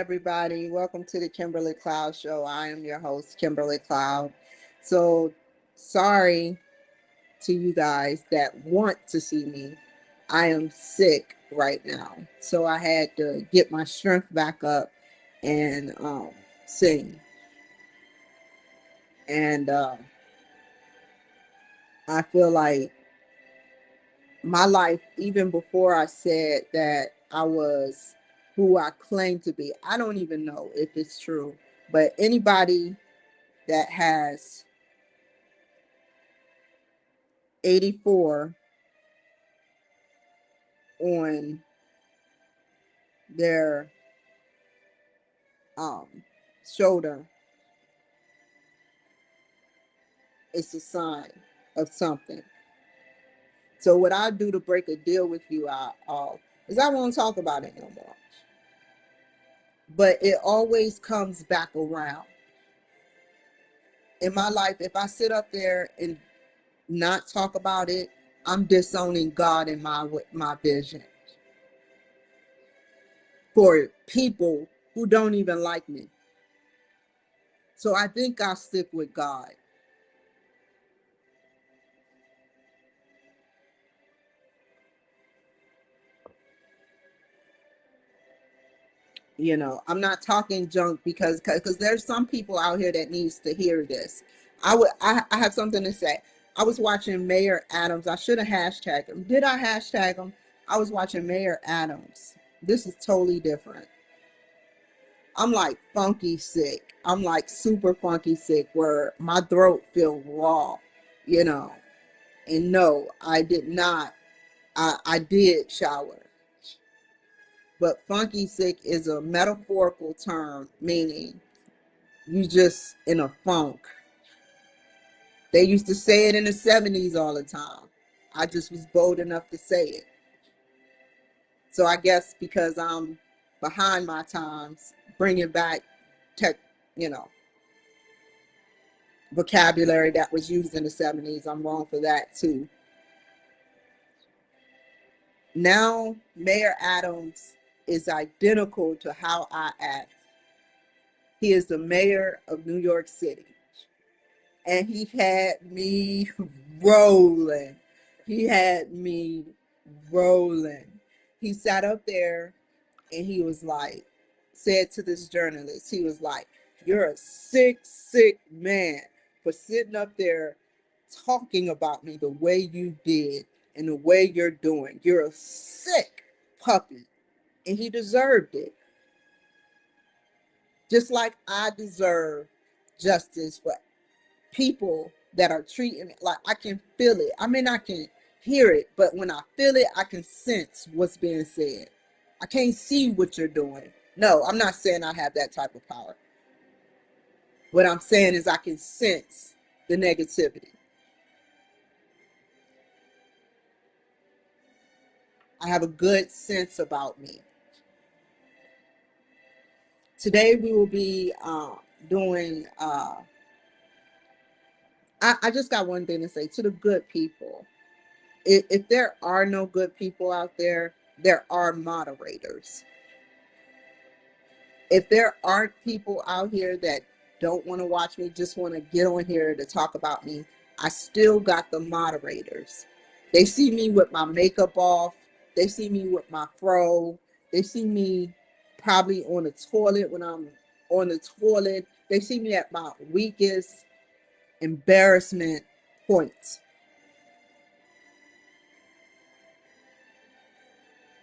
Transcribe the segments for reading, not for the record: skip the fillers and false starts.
everybody. Welcome to the Kimberly Cloud Show. I am your host, Kimberly Cloud. So, sorry to you guys that want to see me. I am sick right now. So, I had to get my strength back up and sing. And I feel like my life, even before I said that I was who I claim to be, I don't even know if it's true. But anybody that has 84 on their um, shoulder, it's a sign of something. So what I do to break a deal with you all is I won't talk about it no more. But it always comes back around. In my life, if I sit up there and not talk about it, I'm disowning God in my vision for people who don't even like me. So I think I'll stick with God. I'm not talking junk because there's some people out here that needs to hear this. I have something to say. I was watching Mayor Adams. I should have hashtagged him. Did I hashtag him? I was watching Mayor Adams. This is totally different. I'm like funky sick. I'm like super funky sick where my throat feel raw, you know. And no, I did not. I did shower. But funky sick is a metaphorical term meaning you just in a funk. They used to say it in the 70s all the time. I just was bold enough to say it. So I guess because I'm behind my times, bringing back tech, you know, vocabulary that was used in the 70s, I'm wrong for that too. Now, Mayor Adams is identical to how I act. He is the mayor of New York City. And he had me rolling. He had me rolling. He sat up there and he was like, said to this journalist, he was like, "You're a sick, sick man for sitting up there talking about me the way you did and the way you're doing. You're a sick puppy." And he deserved it. Just like I deserve justice for people that are treating me like I can feel it. I mean, I can hear it, but when I feel it, I can sense what's being said. I can't see what you're doing. No, I'm not saying I have that type of power. What I'm saying is I can sense the negativity. I have a good sense about me. Today we will be doing, I just got one thing to say to the good people. If there are no good people out there, there are moderators. If there aren't people out here that don't want to watch me, just want to get on here to talk about me, I still got the moderators. They see me with my makeup off. They see me with my fro. They see me probably on the toilet when I'm on the toilet. They see me at my weakest embarrassment point.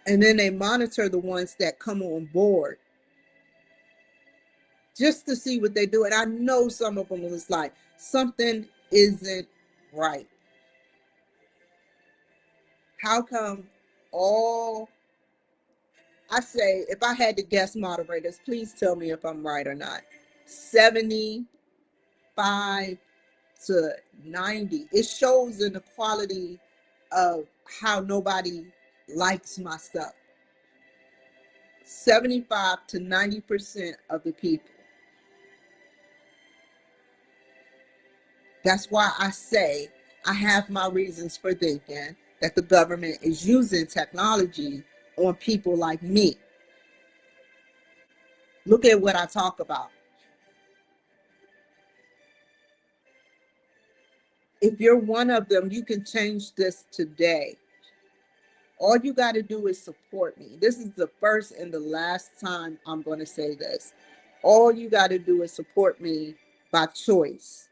And then they monitor the ones that come on board just to see what they do. And I know some of them was like, something isn't right. How come all, I say, if I had to guess moderators, please tell me if I'm right or not. 75 to 90. It shows in the quality of how nobody likes my stuff. 75 to 90% of the people. That's why I say I have my reasons for thinking that the government is using technology on people like me. Look at what I talk about. If you're one of them, you can change this today. All you got to do is support me. This is the first and the last time I'm going to say this. All you got to do is support me by choice.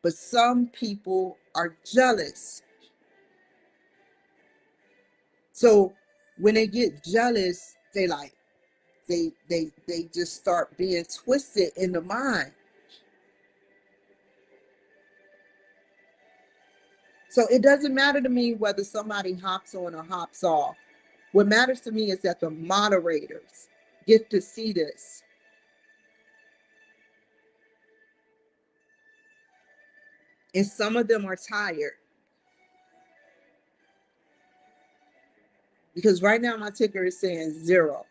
But some people are jealous. So when they get jealous, they just start being twisted in the mind. So it doesn't matter to me whether somebody hops on or hops off. What matters to me is that the moderators get to see this. And some of them are tired. Because right now my ticker is saying 0.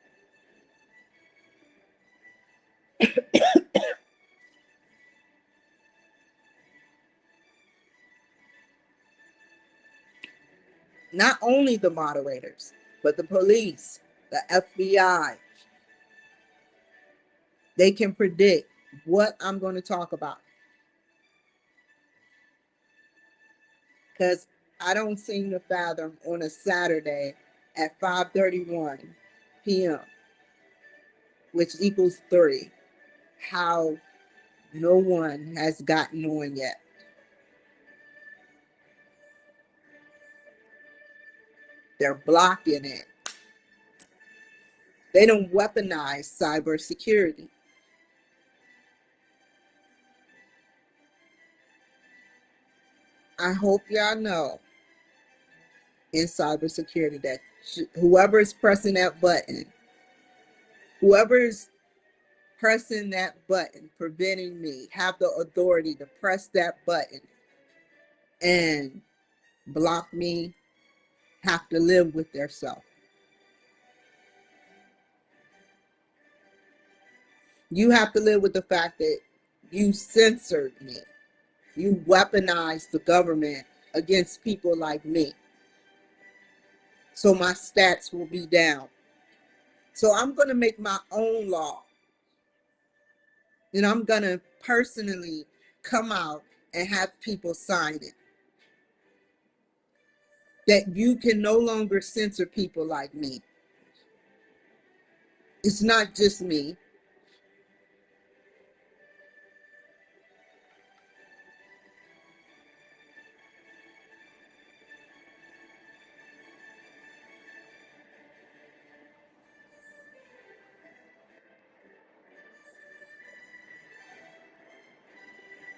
Not only the moderators, but the police, the FBI, they can predict what I'm going to talk about. Because I don't seem to fathom on a Saturday at 5:31 p.m., which equals 3, how no one has gotten on yet. They're blocking it. They don't weaponize cybersecurity. I hope y'all know in cybersecurity that whoever is pressing that button, whoever is pressing that button, preventing me, have the authority to press that button and block me, have to live with their self. You have to live with the fact that you censored me. You weaponized the government against people like me. So my stats will be down. So I'm going to make my own law. And I'm going to personally come out and have people sign it. That you can no longer censor people like me. It's not just me.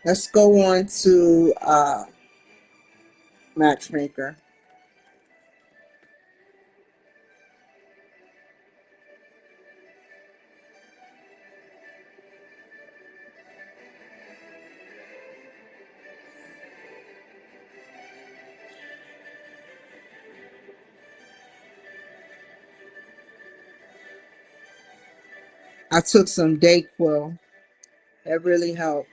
Let's go on to Matchmaker. I took some dayquil. That really helped.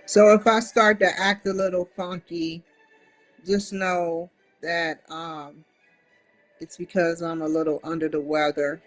So if I start to act a little funky, just know that it's because I'm a little under the weather.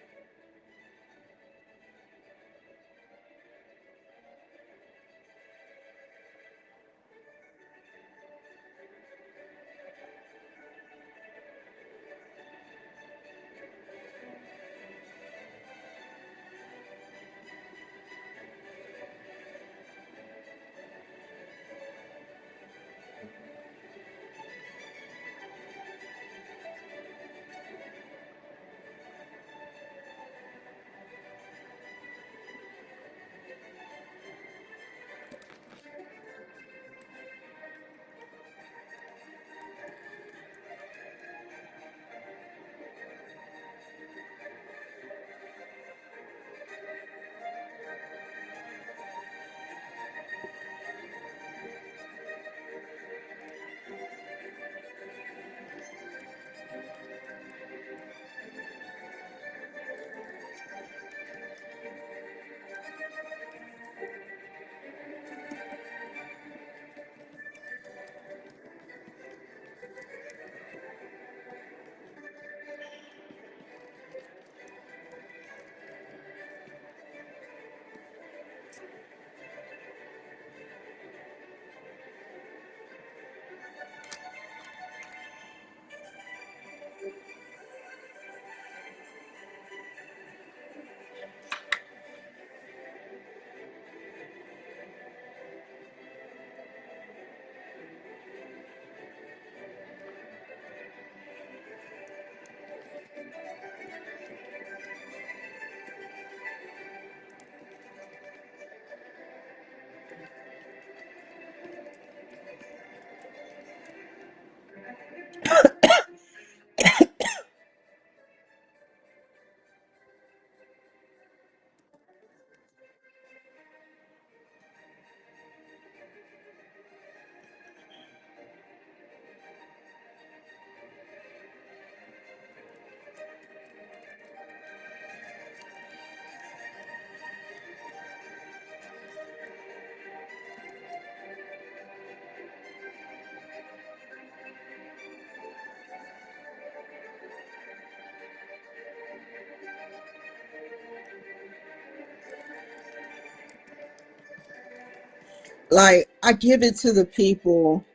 Like I give it to the people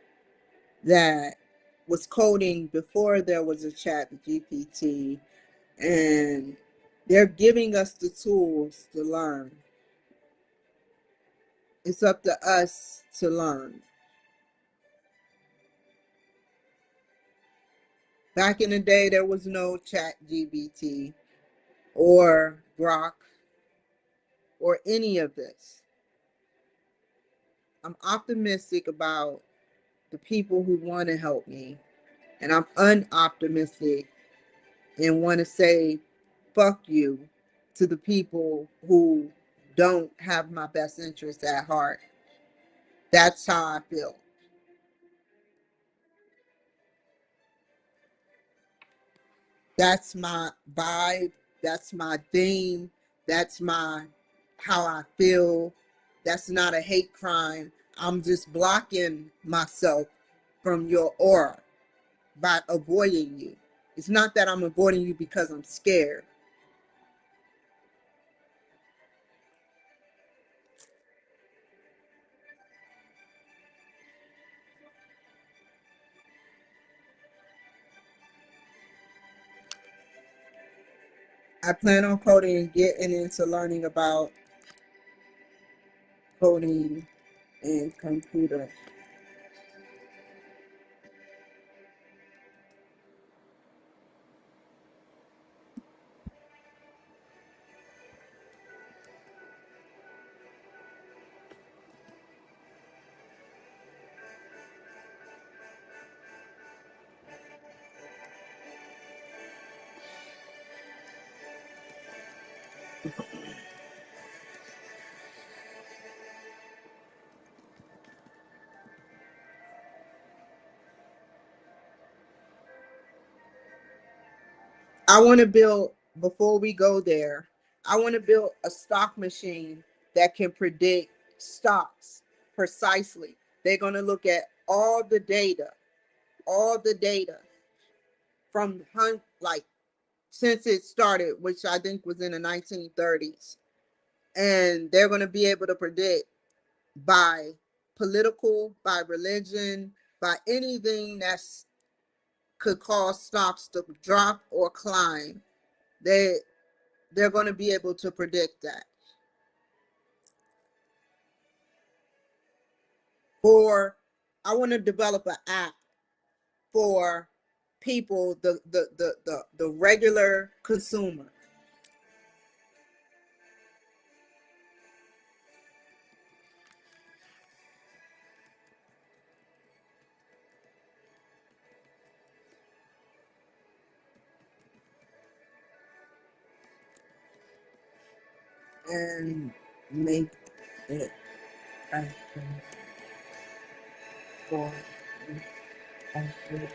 that was coding before there was a chat GPT, and they're giving us the tools to learn. It's up to us to learn. Back in the day, there was no chat GPT or Grok or any of this. I'm optimistic about the people who want to help me, and I'm unoptimistic and want to say fuck you to the people who don't have my best interest at heart. That's how I feel. That's my vibe. That's my theme. That's my how I feel. That's not a hate crime. I'm just blocking myself from your aura by avoiding you. It's not that I'm avoiding you because I'm scared. I plan on coding and getting into learning about coding and computer. I want to build, before we go there, I want to build a stock machine that can predict stocks precisely. They're going to look at all the data from like since it started, which I think was in the 1930s. And they're going to be able to predict by political, by religion, by anything that's could cause stocks to drop or climb. They're going to be able to predict that. Or I want to develop an app for people, the regular consumer. And make it happen for everyone.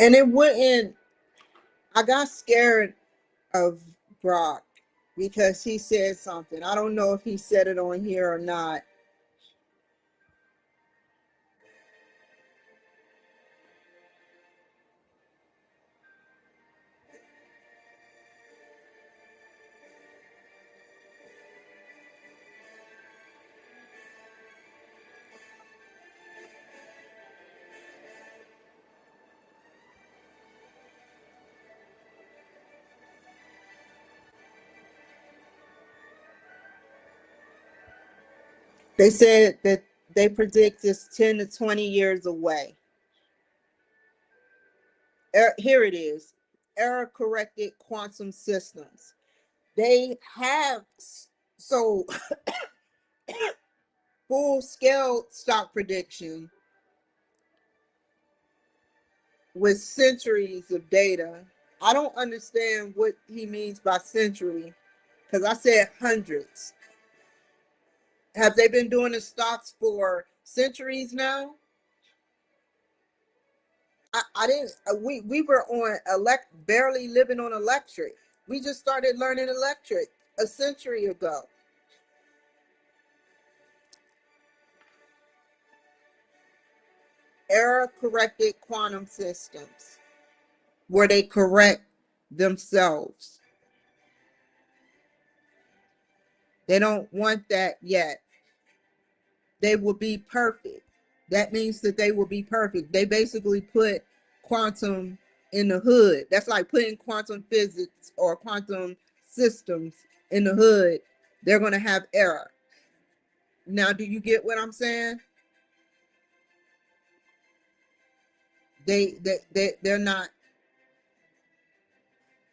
And it wouldn't, I got scared of Brock because he said something. I don't know if he said it on here or not. They said that they predict it's 10 to 20 years away. Here it is. Error corrected quantum systems. They have so full scale stock prediction with centuries of data. I don't understand what he means by century because I said hundreds. Have they been doing the stocks for centuries now? I didn't. We were on barely living on electric. We just started learning electric a century ago. Error corrected quantum systems where they correct themselves. They don't want that yet. They will be perfect. That means that they will be perfect. They basically put quantum in the hood. That's like putting quantum physics or quantum systems in the hood. They're going to have error. Now, do you get what I'm saying? They're not.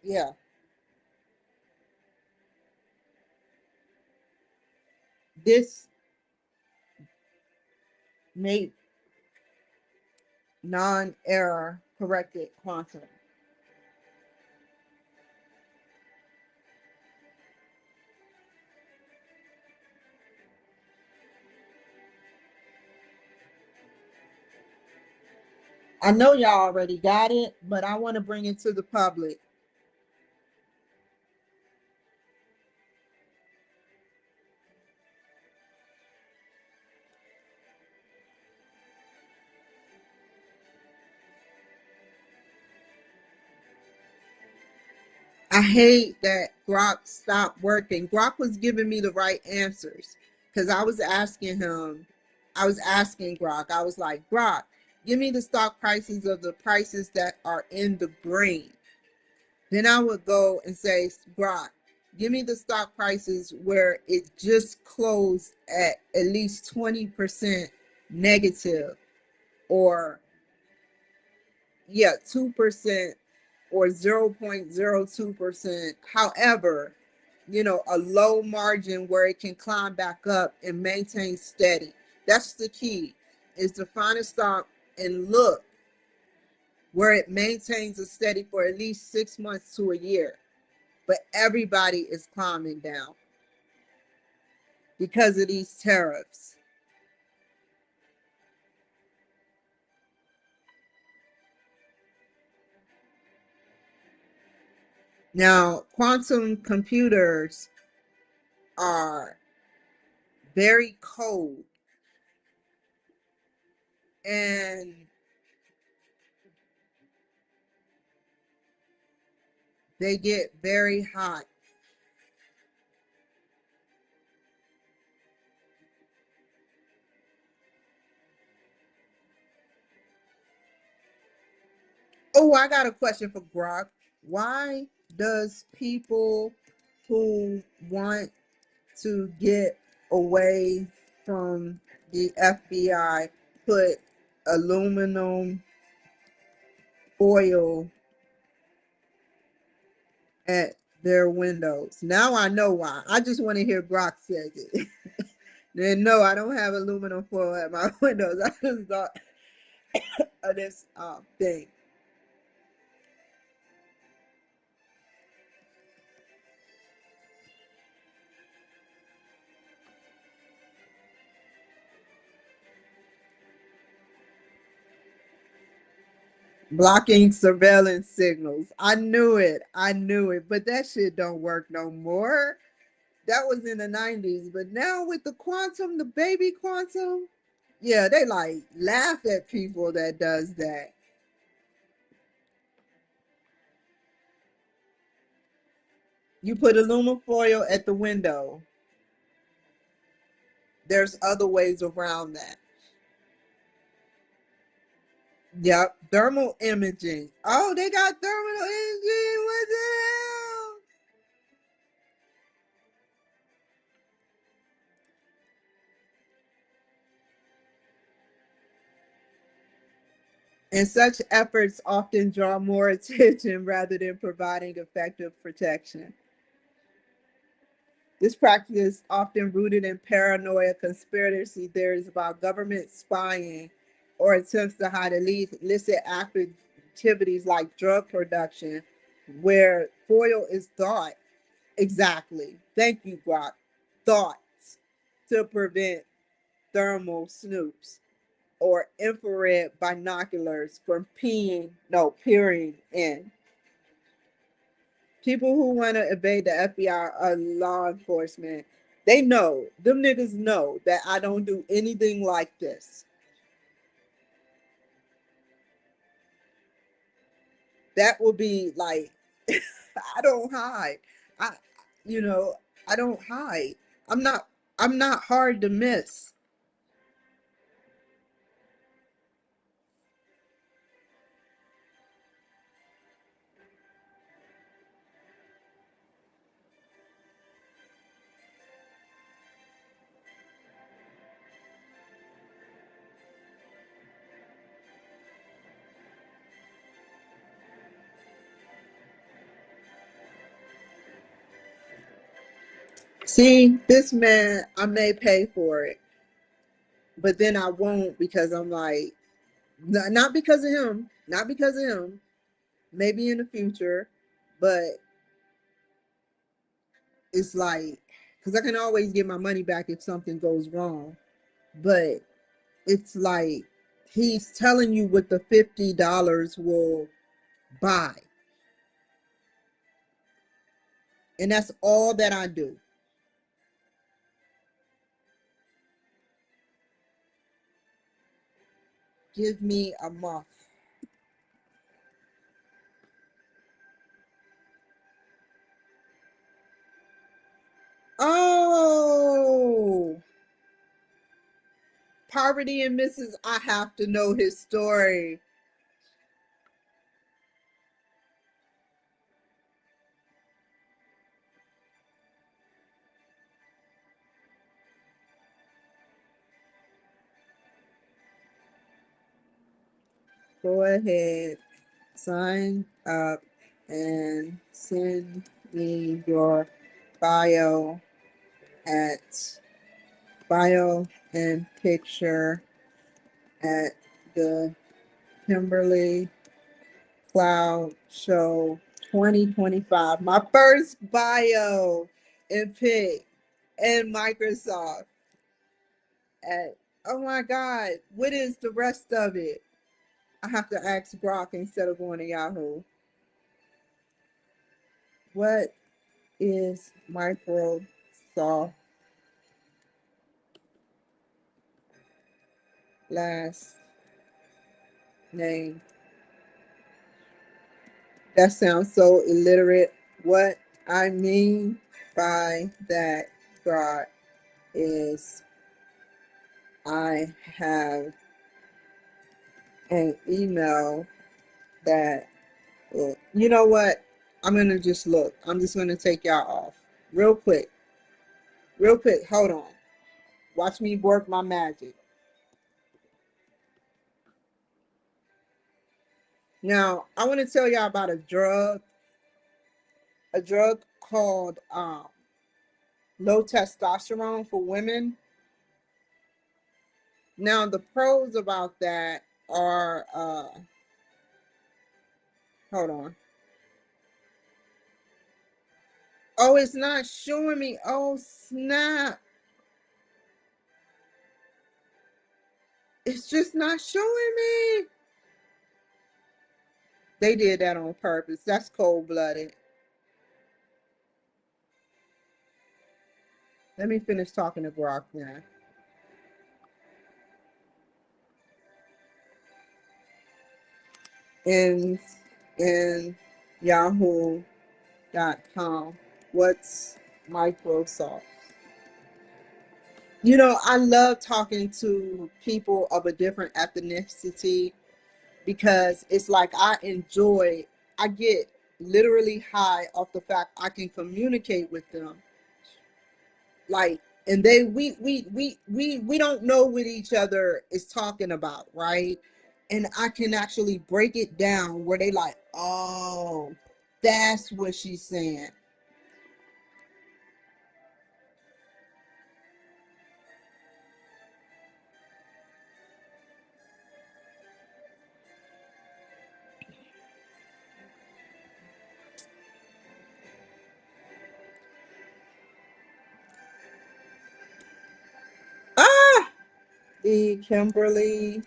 Yeah. This made non-error corrected quantum. I know y'all already got it, but I want to bring it to the public. I hate that Grok stopped working. Grok was giving me the right answers because I was asking Grok, I was like, Grok, give me the stock prices of the prices that are in the green. Then I would go and say, Grok, Give me the stock prices where it just closed at least 20% negative, or yeah, 2% or 0.02%. However, a low margin where it can climb back up and maintain steady. That's the key, is to find a stock and look where it maintains a steady for at least 6 months to a year. But everybody is climbing down because of these tariffs. Now, quantum computers are very cold, and they get very hot. Oh, I got a question for Grok. Why does people who want to get away from the FBI put aluminum foil at their windows? Now I know why. I just want to hear Grok says it. Then no, I don't have aluminum foil at my windows. I just thought of this thing. Blocking surveillance signals. I knew it. I knew it. But that shit don't work no more. That was in the 90s. But now with the quantum, the baby quantum, yeah, they like laugh at people that does that. You put aluminum foil at the window. There's other ways around that. Yep. Thermal imaging. Oh, they got thermal imaging. What the hell? And such efforts often draw more attention rather than providing effective protection. This practice is often rooted in paranoia, conspiracy theories about government spying, or attempts to hide illicit activities like drug production, where foil is thought, exactly, thank you, Grok, thought to prevent thermal snoops or infrared binoculars from peering in. People who want to evade the FBI or law enforcement, them niggas know that I don't do anything like this. That would be like, I don't hide. I, you know, I don't hide. I'm not, I'm not hard to miss. See, this man, I may pay for it, but then I won't because I'm like, not because of him, not because of him, maybe in the future, but it's like, because I can always get my money back if something goes wrong, but it's like he's telling you what the $50 will buy, and that's all that I do. Give me a month. Oh, Poverty and Mrs. I have to know his story. go ahead, sign up, and send me your bio at bio and picture at the Kimberly Cloud Show 2025. My first bio and pic and Microsoft at, oh my God, what is the rest of it? I have to ask Brock instead of going to Yahoo. What is Microsoft last name? That sounds so illiterate. What I mean by that, God, is I have an email that, you know what? I'm going to just look. I'm just going to take y'all off real quick. Real quick. Hold on. Watch me work my magic. Now, I want to tell y'all about a drug called low testosterone for women. Now, the pros about that are, hold on. Oh, it's not showing me. Oh, snap. It's just not showing me. They did that on purpose. That's cold-blooded. Let me finish talking to Grok now. In yahoo.com. What's Microsoft? You know, I love talking to people of a different ethnicity because it's like I get literally high off the fact I can communicate with them. Like, and we don't know what each other is talking about, right? And I can actually break it down where they like, oh, that's what she's saying. Ah, the Kimberly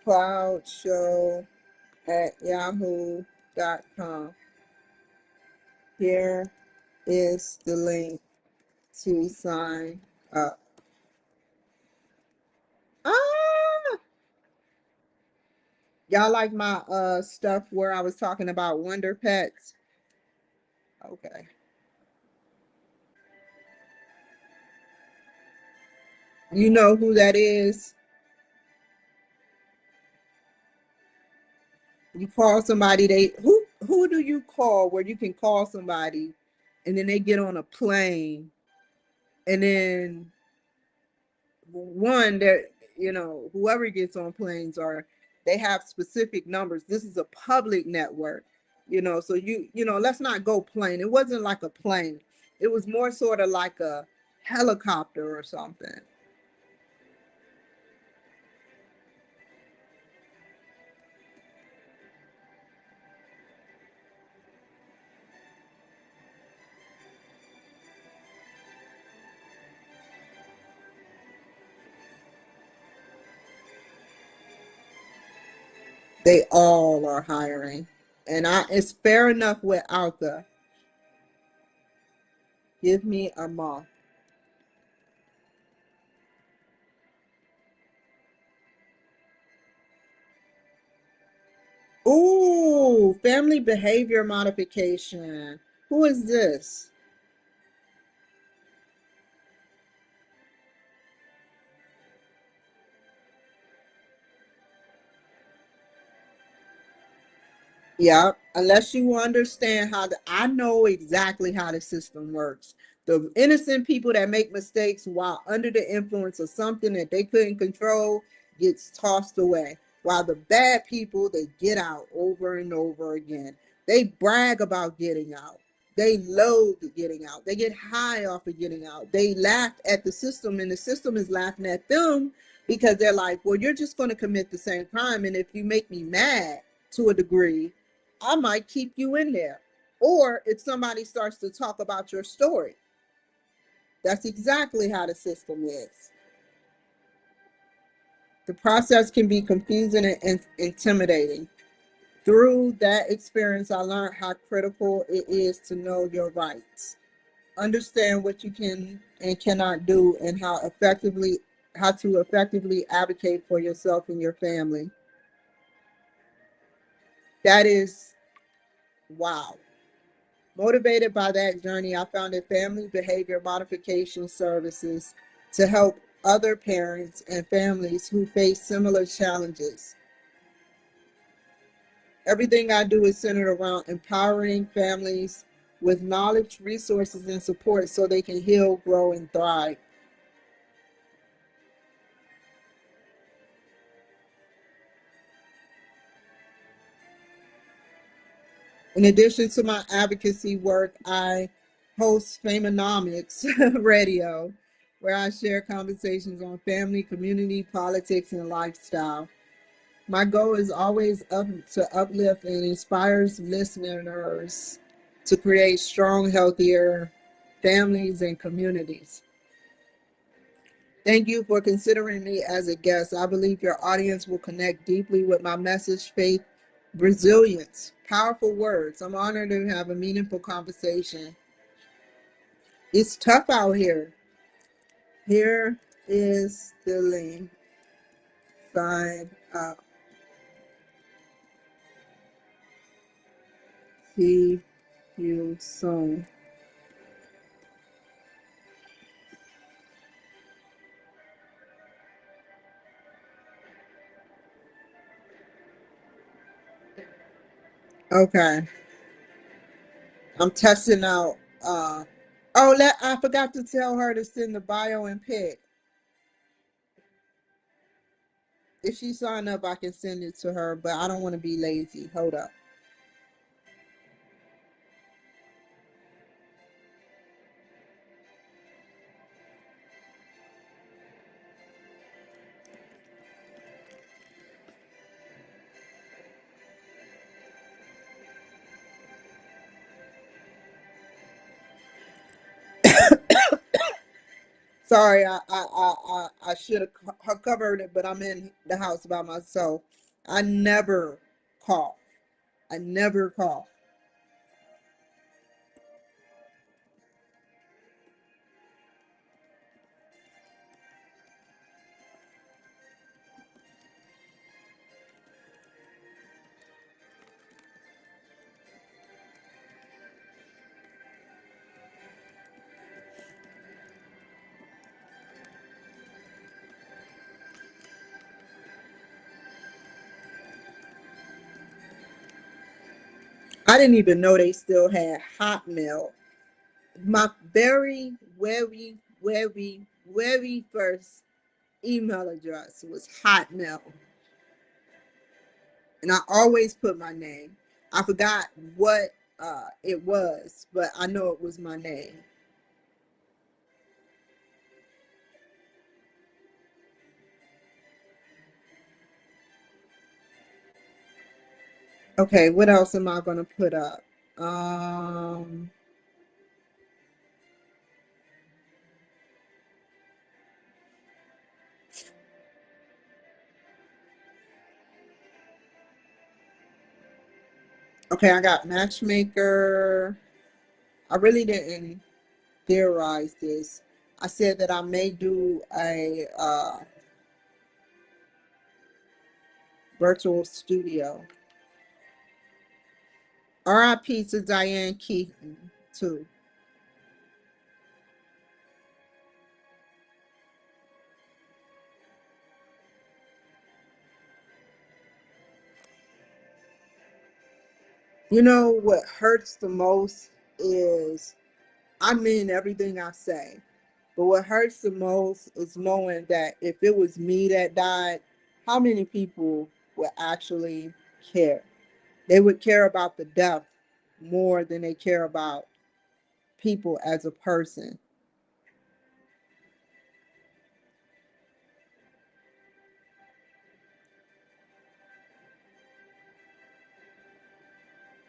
Cloud Show at yahoo.com. Here is the link to sign up. Ah, y'all like my stuff where I was talking about Wonder Pets? Okay. You know who that is? You call somebody, who do you call where you can call somebody and then they get on a plane and then one that, whoever gets on planes are, they have specific numbers. This is a public network, so let's not go plane. It wasn't like a plane. It was more sort of like a helicopter or something. They all are hiring. And it's fair enough without the give me a month. Ooh, family behavior modification. Who is this? Yeah, unless you understand I know exactly how the system works. The innocent people that make mistakes while under the influence of something that they couldn't control gets tossed away. while the bad people, they get out over and over again. They brag about getting out. They loathe getting out. They get high off of getting out. They laugh at the system, and the system is laughing at them because they're like, well, you're just going to commit the same crime. And if you make me mad to a degree, I might keep you in there. Or if somebody starts to talk about your story, that's exactly how the system is. The process can be confusing and intimidating. Through that experience, I learned how critical it is to know your rights, understand what you can and cannot do, and how to effectively advocate for yourself and your family. That is wow. Motivated by that journey, I founded Family Behavior Modification Services to help other parents and families who face similar challenges. Everything I do is centered around empowering families with knowledge, resources, and support so they can heal, grow, and thrive. In addition to my advocacy work, I host Famonomics Radio, where I share conversations on family, community, politics, and lifestyle. My goal is always to uplift and inspire listeners to create strong, healthier families and communities. Thank you for considering me as a guest. I believe your audience will connect deeply with my message, faith, resilience, powerful words. I'm honored to have a meaningful conversation. It's tough out here. Here is the link. Sign up. See you soon. Okay. I'm testing out. I forgot to tell her to send the bio and pic. If she signed up, I can send it to her, but I don't want to be lazy. Hold up. Sorry, I should have covered it, but I'm in the house by myself. I never cough. I never cough. I didn't even know they still had Hotmail. My very first email address was Hotmail, and I always put my name. I forgot what it was, but I know it was my name. Okay, what else am I gonna put up? Um, okay, I got Matchmaker. I really didn't theorize this. I said that I may do a virtual studio. RIP to Diane Keaton, too. You know what hurts the most is I mean everything I say. But what hurts the most is knowing that if it was me that died, how many people would actually care. They would care about the death more than they care about people as a person.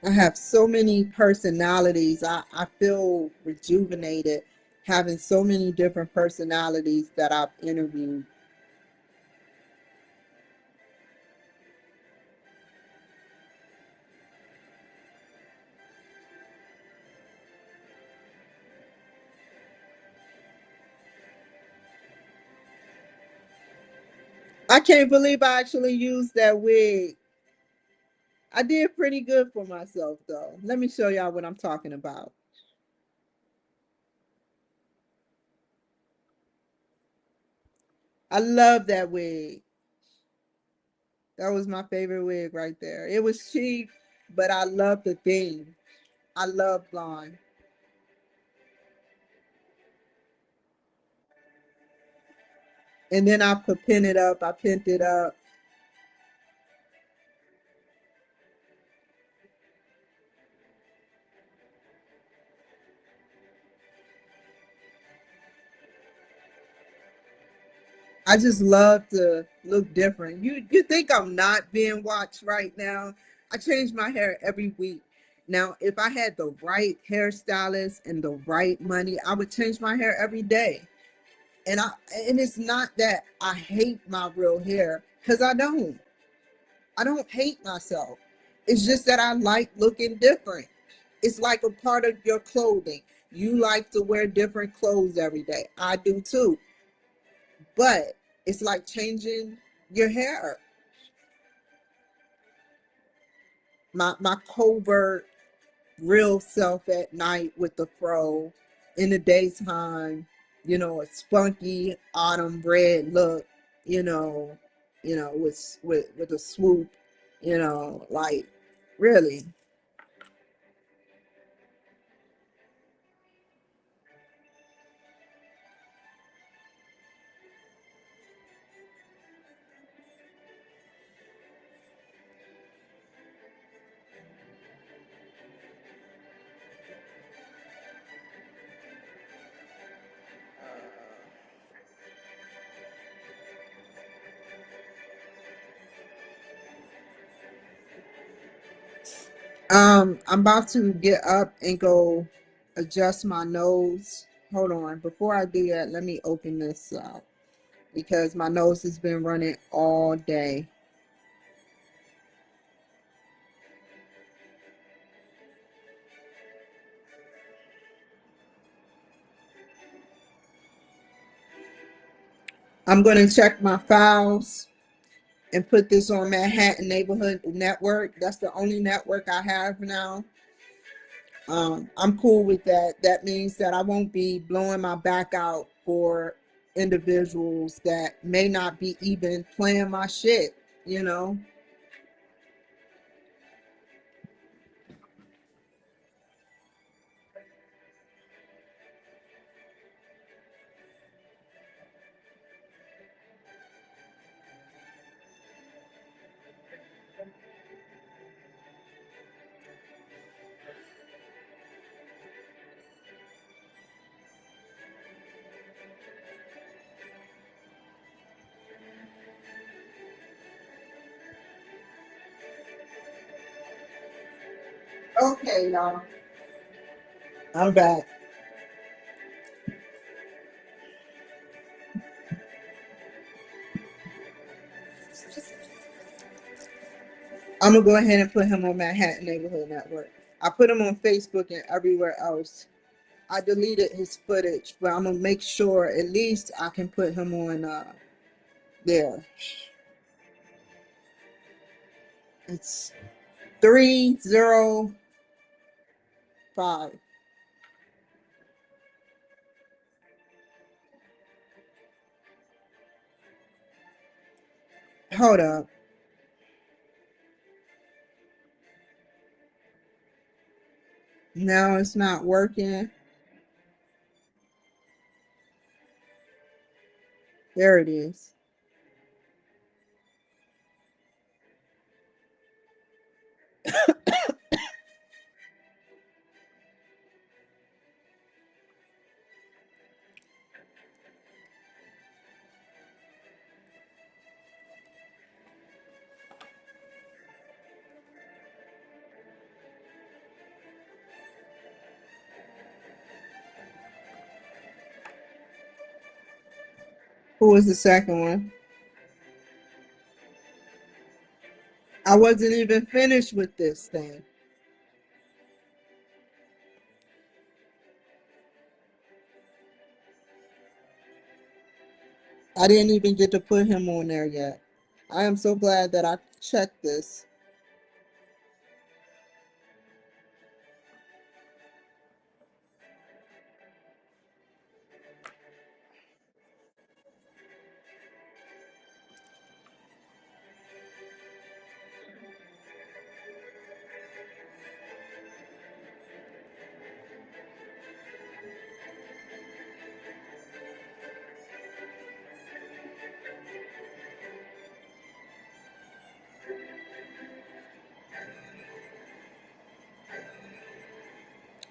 I have so many personalities. I feel rejuvenated having so many different personalities that I've interviewed. I can't believe I actually used that wig. I did pretty good for myself though. Let me show y'all what I'm talking about. I love that wig. That was my favorite wig right there. It was cheap, but I love the theme. I love blonde. And then I could pin it up. I pinned it up. I just love to look different. You think I'm not being watched right now? I change my hair every week. Now, if I had the right hairstylist and the right money, I would change my hair every day. And I and it's not that I hate my real hair, because I don't. I don't hate myself. It's just that I like looking different. It's like a part of your clothing. You like to wear different clothes every day. I do too. But it's like changing your hair. My covert real self at night with the fro, in the daytime, a spunky autumn red look, you know, with a swoop, like really. I'm about to get up and go adjust my nose. Hold on. Before I do that, let me open this up because my nose has been running all day. I'm going to check my files and put this on Manhattan Neighborhood Network. That's the only network I have now. I'm cool with that. That means that I won't be blowing my back out for individuals that may not be even playing my shit, you know? Okay, y'all. I'm back. I'm gonna go ahead and put him on Manhattan Neighborhood Network. I put him on Facebook and everywhere else. I deleted his footage, but I'm gonna make sure at least I can put him on there. It's 305. Hold up. Now it's not working. There it is. Who was the second one? I wasn't even finished with this thing. I didn't even get to put him on there yet. I am so glad that I checked this.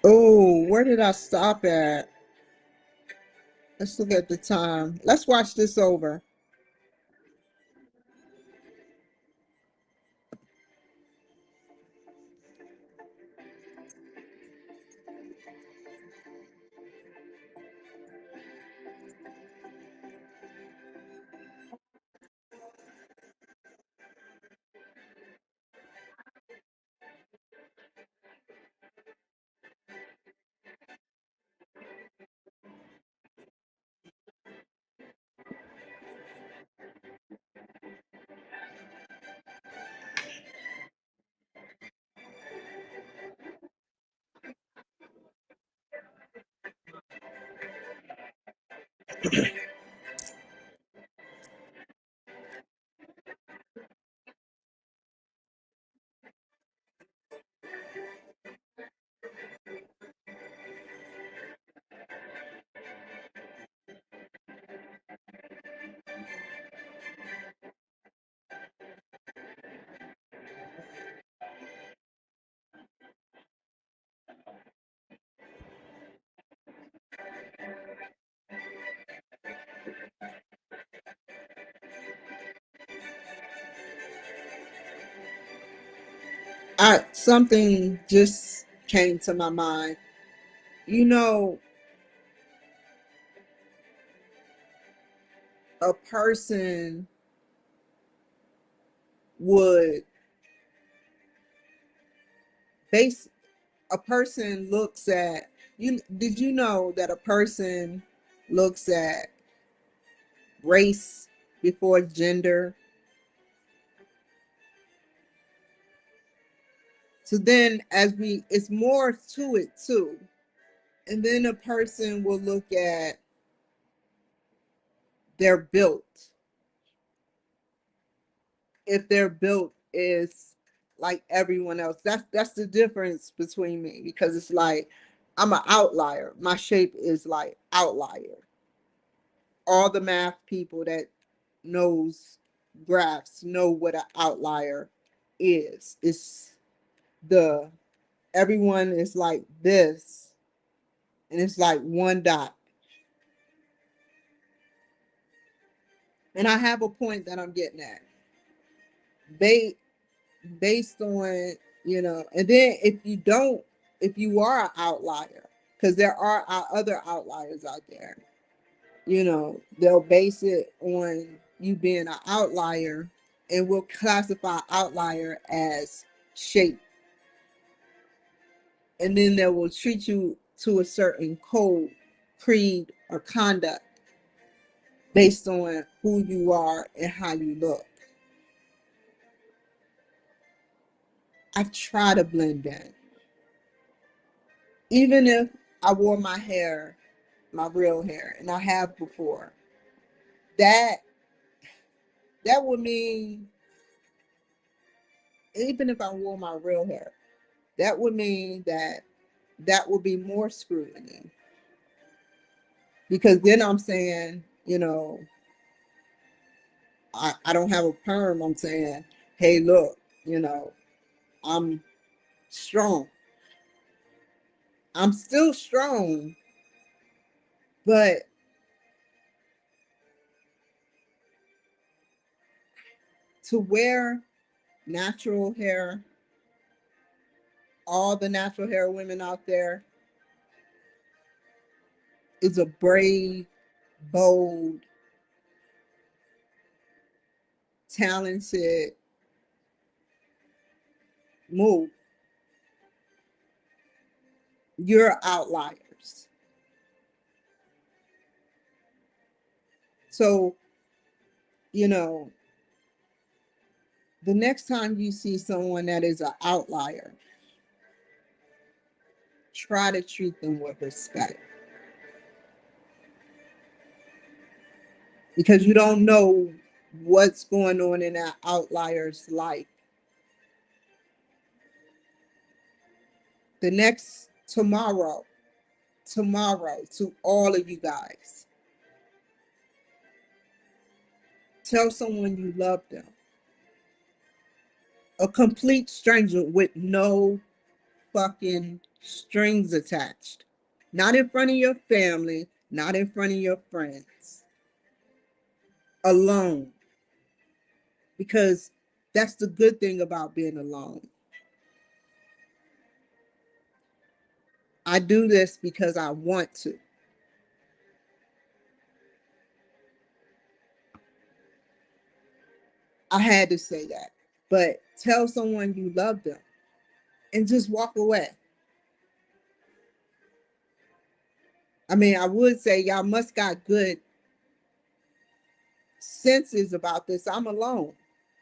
Oh, where did I stop at? Let's look at the time. Let's watch this over. Something just came to my mind. You know, a person would base a person looks at you. Did you know that a person looks at race before gender? So then as we it's more to it too. And then a person will look at their built. If their built is like everyone else. That's the difference between me, because it's like I'm an outlier. My shape is like outlier. All the math people that knows graphs know what an outlier is. It's the everyone is like this, and it's like one dot. And I have a point that I'm getting at. They based on, and then if you are an outlier, because there are other outliers out there, they'll base it on you being an outlier, and will classify outlier as shape, and then they will treat you to a certain code, creed, or conduct based on who you are and how you look. I try to blend in, even if I wore my hair, my real hair, and I have before. That that would mean, even if I wore my real hair, that would mean that would be more scrutiny, because then I'm saying, I don't have a perm. I'm saying, hey, look, you know, I'm strong. I'm still strong, but to wear natural hair, all the natural hair women out there, is a brave, bold, talented move. You're outliers. So, you know, the next time you see someone that is an outlier, try to treat them with respect because you don't know what's going on in that outlier's life. The next tomorrow to all of you guys, tell someone you love them. A complete stranger with no fucking strings attached. Not in front of your family, not in front of your friends. Alone. Because that's the good thing about being alone. I do this because I want to. I had to say that. But tell someone you love them and just walk away. I mean, I would say y'all must got good senses about this. I'm alone.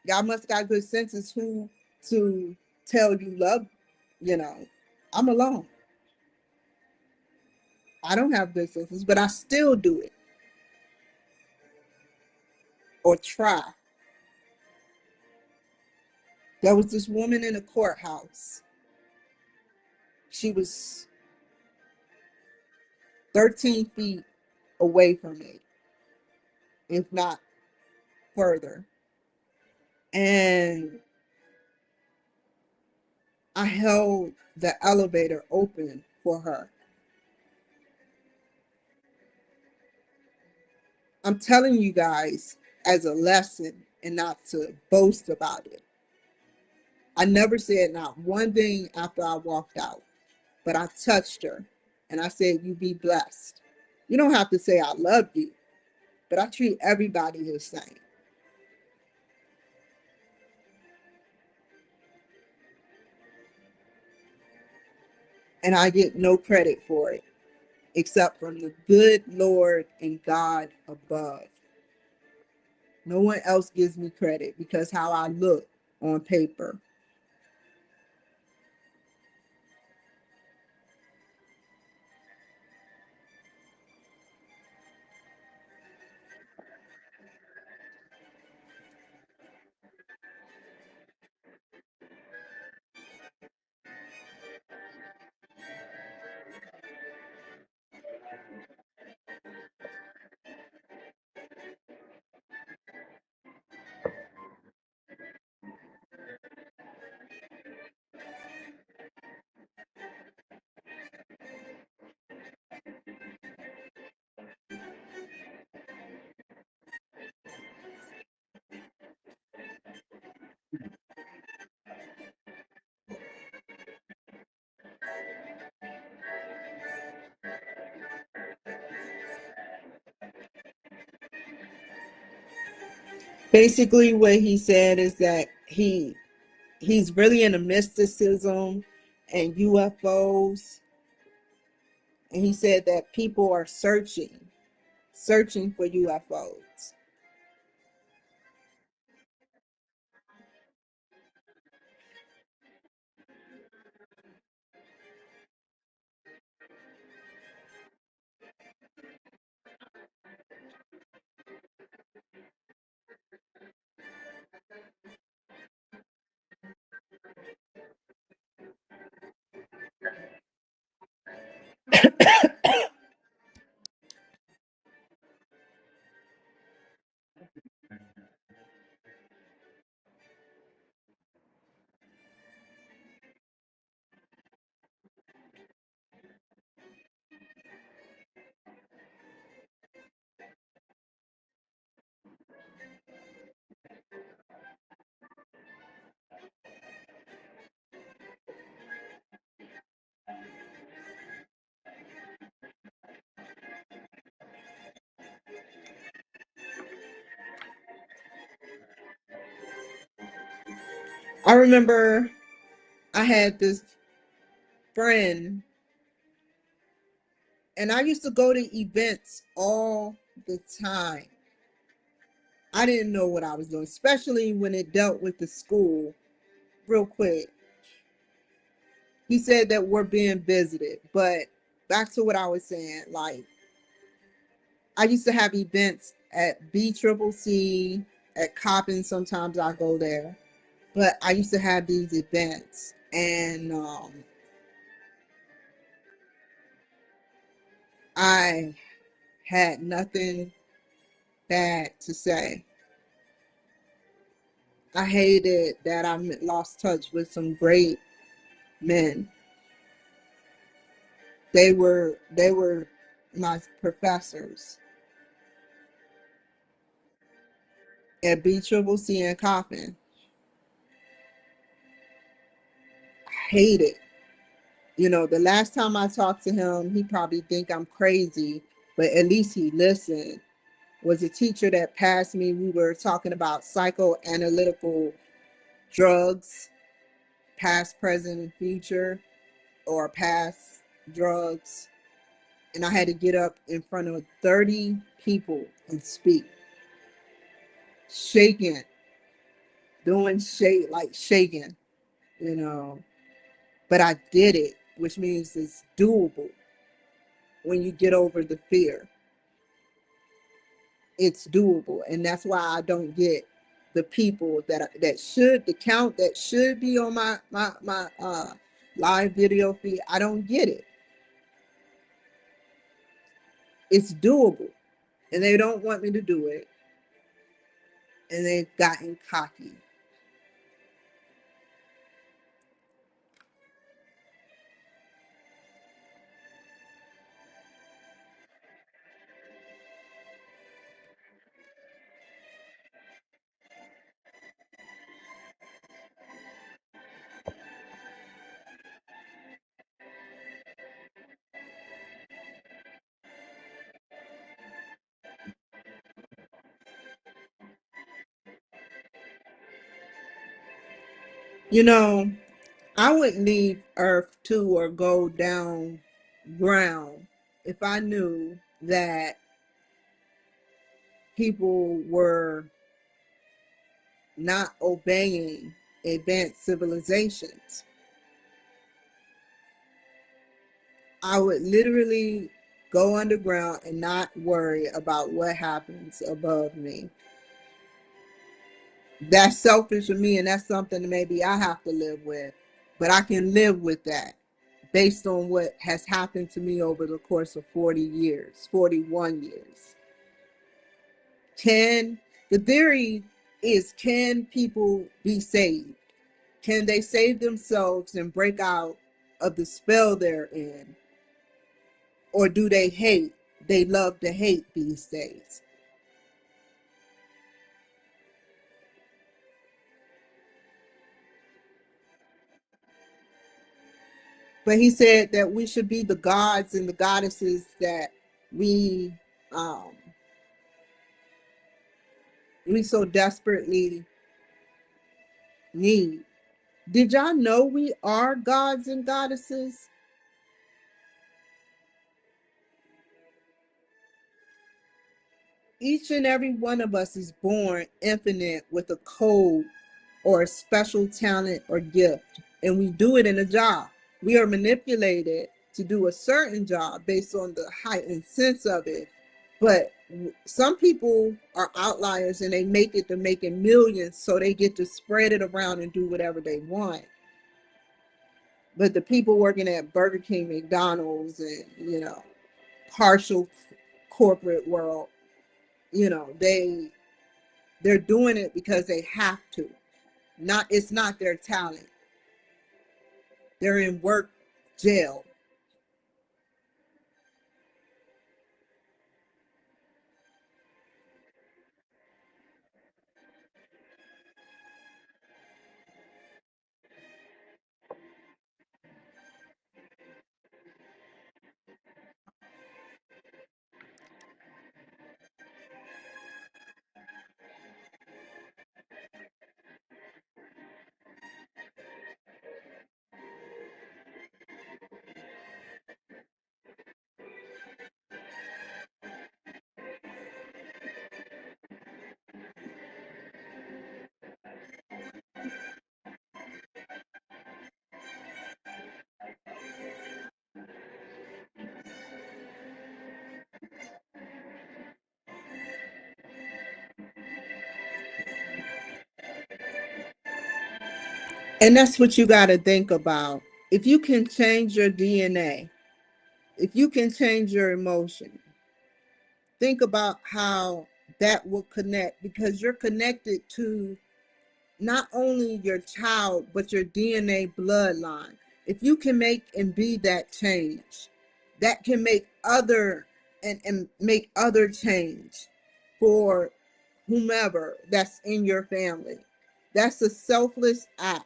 Y'all must got good senses who to tell you love, you know. I'm alone. I don't have good senses, but I still do it or try. There was this woman in a courthouse. She was 13 feet away from me, if not further. And I held the elevator open for her. I'm telling you guys as a lesson and not to boast about it. I never said not one thing after I walked out, but I touched her and I said, "You be blessed." You don't have to say I love you, but I treat everybody the same. And I get no credit for it except from the good Lord and God above. No one else gives me credit because how I look on paper. Basically, what he said is that he's really into mysticism and UFOs, and he said that people are searching for UFOs. I remember I had this friend, and I used to go to events all the time. I didn't know what I was doing, especially when it dealt with the school. Real quick, he said that we're being visited, but back to what I was saying, like I used to have events at BCCC, at Coppin. Sometimes I go there, but I used to have these events, and I had nothing bad to say. I hated that I lost touch with some great men. They were my professors at BCCC and Coffin. I hate it. You know, the last time I talked to him, he probably think I'm crazy, but at least he listened. Was a teacher that passed me. We were talking about psychoanalytical drugs, past, present, and future, or past drugs. And I had to get up in front of 30 people and speak, shaking, doing like shaking, you know. But I did it, which means it's doable when you get over the fear. It's doable, and that's why I don't get the people that should the count that should be on my live video feed. I don't get it. It's doable, and they don't want me to do it, and they've gotten cocky. You know, I wouldn't leave Earth too or go down ground if I knew that people were not obeying advanced civilizations. I would literally go underground and not worry about what happens above me. That's selfish of me, and that's something that maybe I have to live with. But I can live with that based on what has happened to me over the course of 40 years, 41 years. Can the theory is, can people be saved? Can they save themselves and break out of the spell they're in? Or do they hate? They love to hate these days. But he said that we should be the gods and the goddesses that we um, we so desperately need. Did y'all know we are gods and goddesses? Each and every one of us is born infinite with a code or a special talent or gift, and we do it in a job. We are manipulated to do a certain job based on the heightened sense of it. But some people are outliers and they make it to making millions, so they get to spread it around and do whatever they want. But the people working at Burger King, McDonald's, and partial corporate world, they're doing it because they have to. Not It's not their talent. They're in work jail. And that's what you got to think about. If you can change your DNA, if you can change your emotion, think about how that will connect, because you're connected to not only your child, but your DNA bloodline. If you can make and be that change, that can make other and make other change for whomever that's in your family. That's a selfless act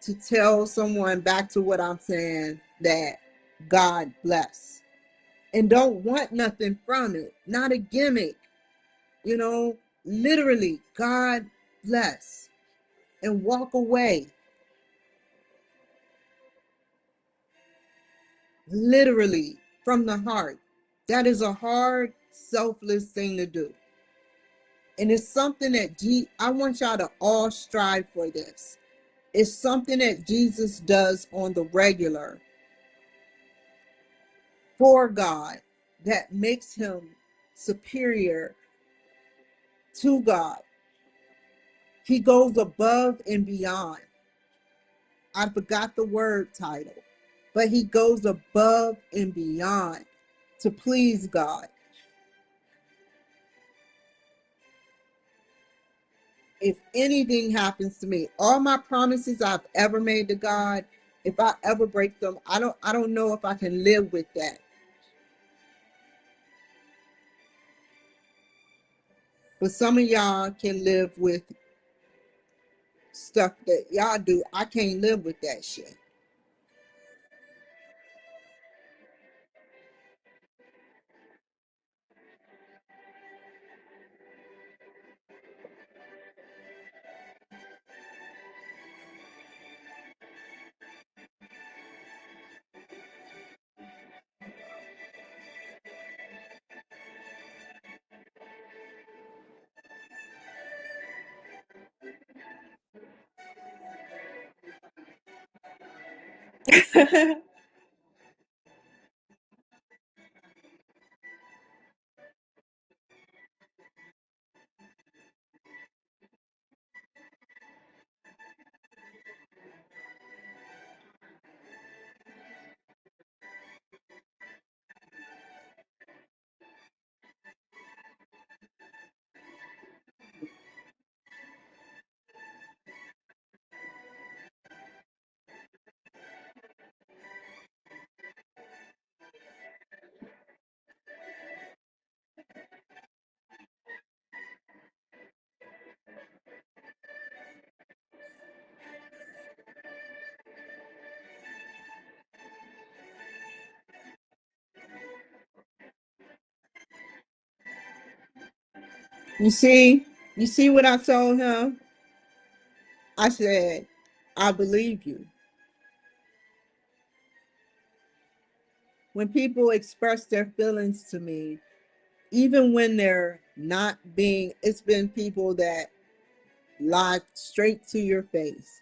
to tell someone, back to what I'm saying, that God bless. And don't want nothing from it. Not a gimmick. You know, literally, God bless. And walk away. Literally, from the heart. That is a hard, selfless thing to do. And it's something that I want y'all to all strive for this. It's something that Jesus does on the regular for God that makes him superior to God. He goes above and beyond. I forgot the word title, but he goes above and beyond to please God. If anything happens to me, all my promises I've ever made to God, if I ever break them, I don't know if I can live with that. But some of y'all can live with stuff that y'all do. I can't live with that shit. You see, you see what I told him? I said, I believe you. When people express their feelings to me, even when they're not being, it's been people that lie straight to your face.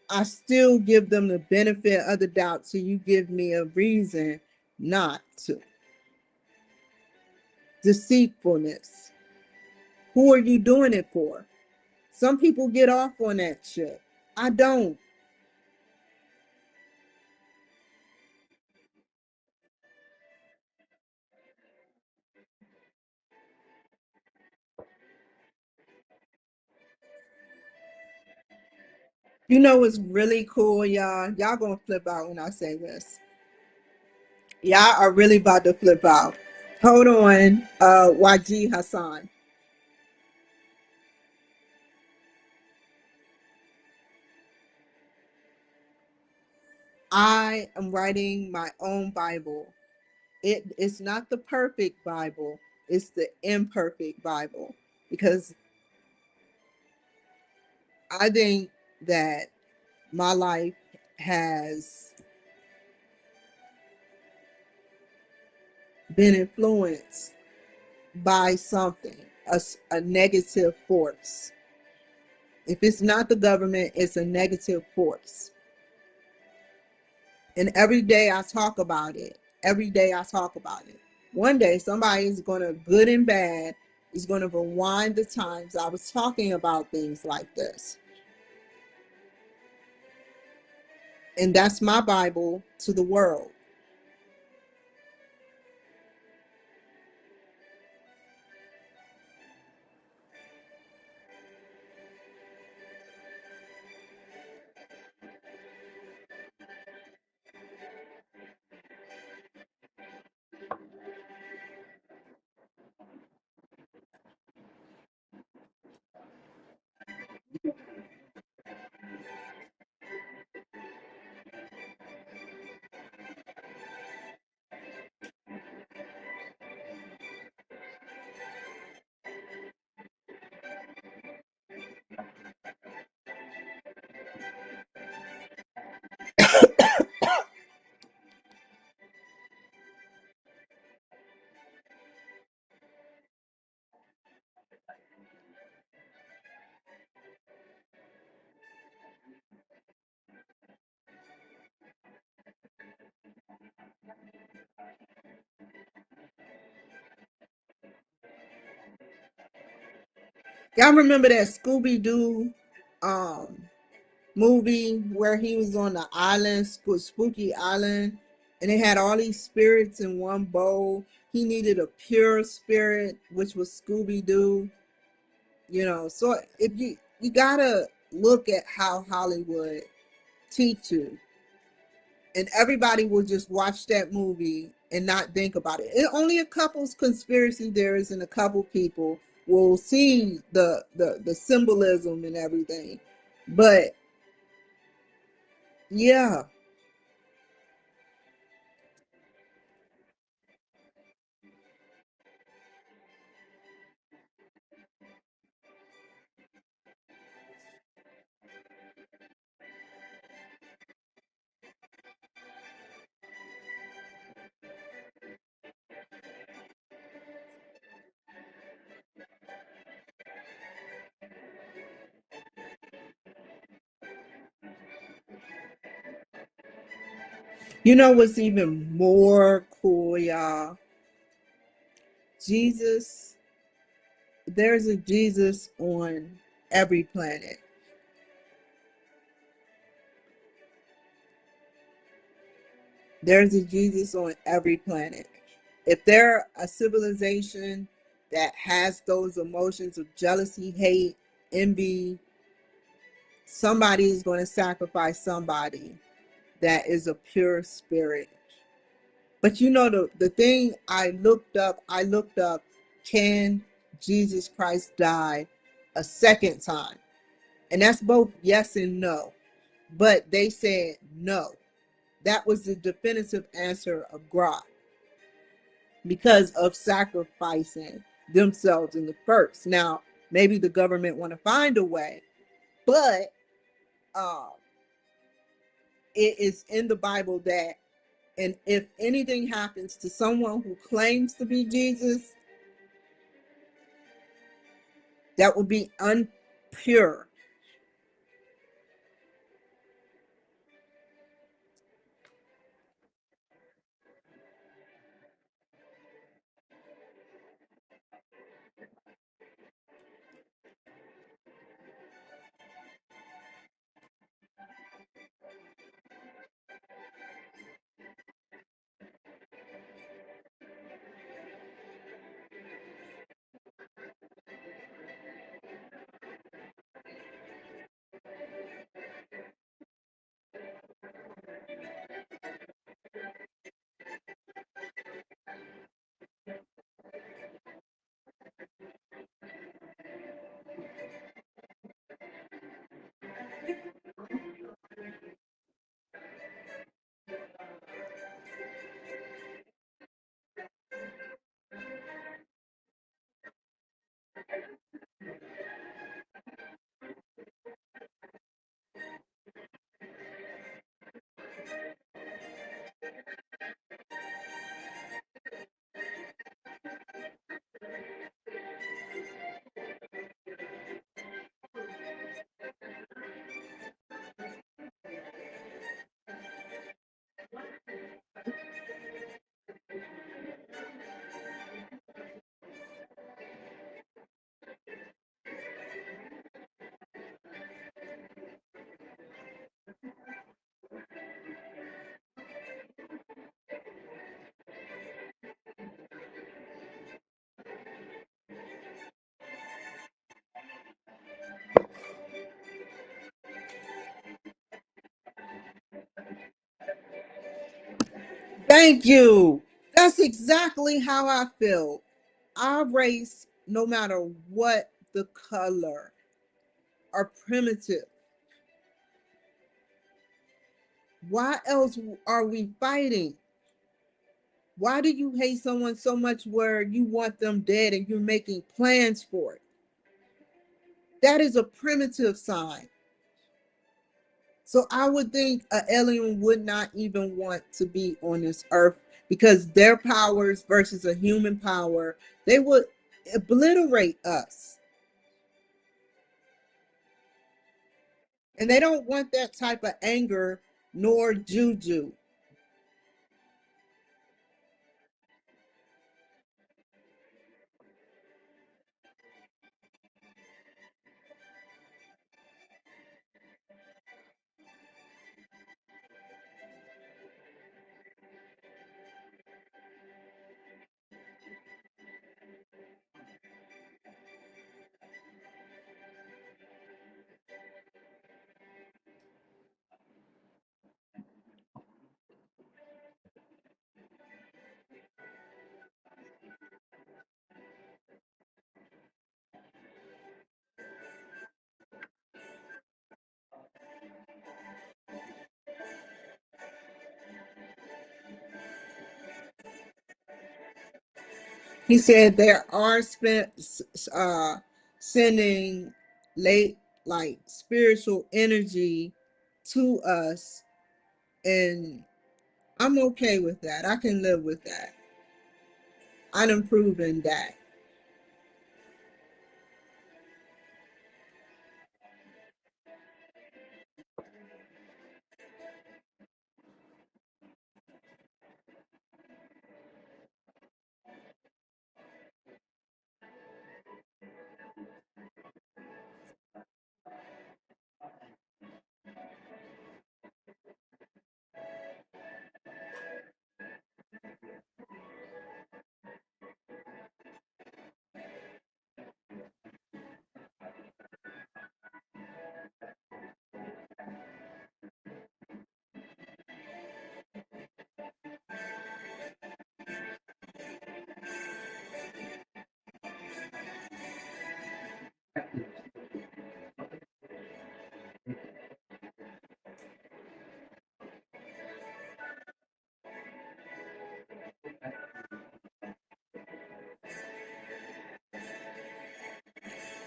I still give them the benefit of the doubt till you give me a reason not to. Deceitfulness. Who are you doing it for? Some people get off on that shit. I don't. You know what's really cool, y'all? Y'all gonna flip out when I say this. Y'all are really about to flip out. Hold on, YG Hassan. I am writing my own Bible. It's not the perfect Bible, it's the imperfect Bible. Because I think that my life has been influenced by something, a negative force. If it's not the government, it's a negative force. And every day I talk about it. Every day I talk about it. One day somebody is going to, good and bad, is going to rewind the times I was talking about things like this. And that's my Bible to the world. Y'all remember that Scooby Doo um, movie where he was on the island, Spooky Island, and they had all these spirits in one bowl? He needed a pure spirit, which was Scooby Doo. So if you gotta look at how Hollywood teach you, and everybody will just watch that movie and not think about it. Only a couple's conspiracy theorists and a couple people will see the symbolism and everything. But yeah, you know what's even more cool, y'all? Jesus, there's a Jesus on every planet. There's a Jesus on every planet. If they're a civilization that has those emotions of jealousy, hate, envy, somebody is going to sacrifice somebody that is a pure spirit. But the thing I looked up, can Jesus Christ die a second time? And that's both yes and no. But they said no. That was the definitive answer of God, because of sacrificing themselves in the first. Now, maybe the government want to find a way, but uh, it is in the Bible that, and if anything happens to someone who claims to be Jesus, that would be unpure. Thank you. That's exactly how I feel. Our race, no matter what the color, are primitive. Why else are we fighting? Why do you hate someone so much where you want them dead and you're making plans for it? That is a primitive sign. So I would think an alien would not even want to be on this earth because their powers versus a human power, they would obliterate us. And they don't want that type of anger nor juju. He said there are sending late like spiritual energy to us, and I'm okay with that. I can live with that. I'm proven that.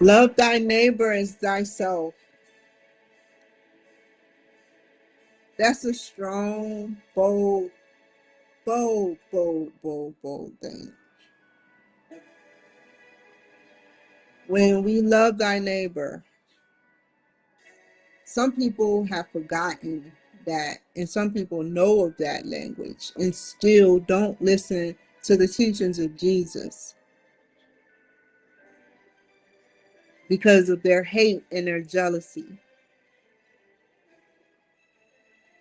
Love thy neighbor as thyself. That's a strong, bold, bold, bold, bold, bold thing. When we love thy neighbor, some people have forgotten that, and some people know of that language and still don't listen to the teachings of Jesus because of their hate and their jealousy.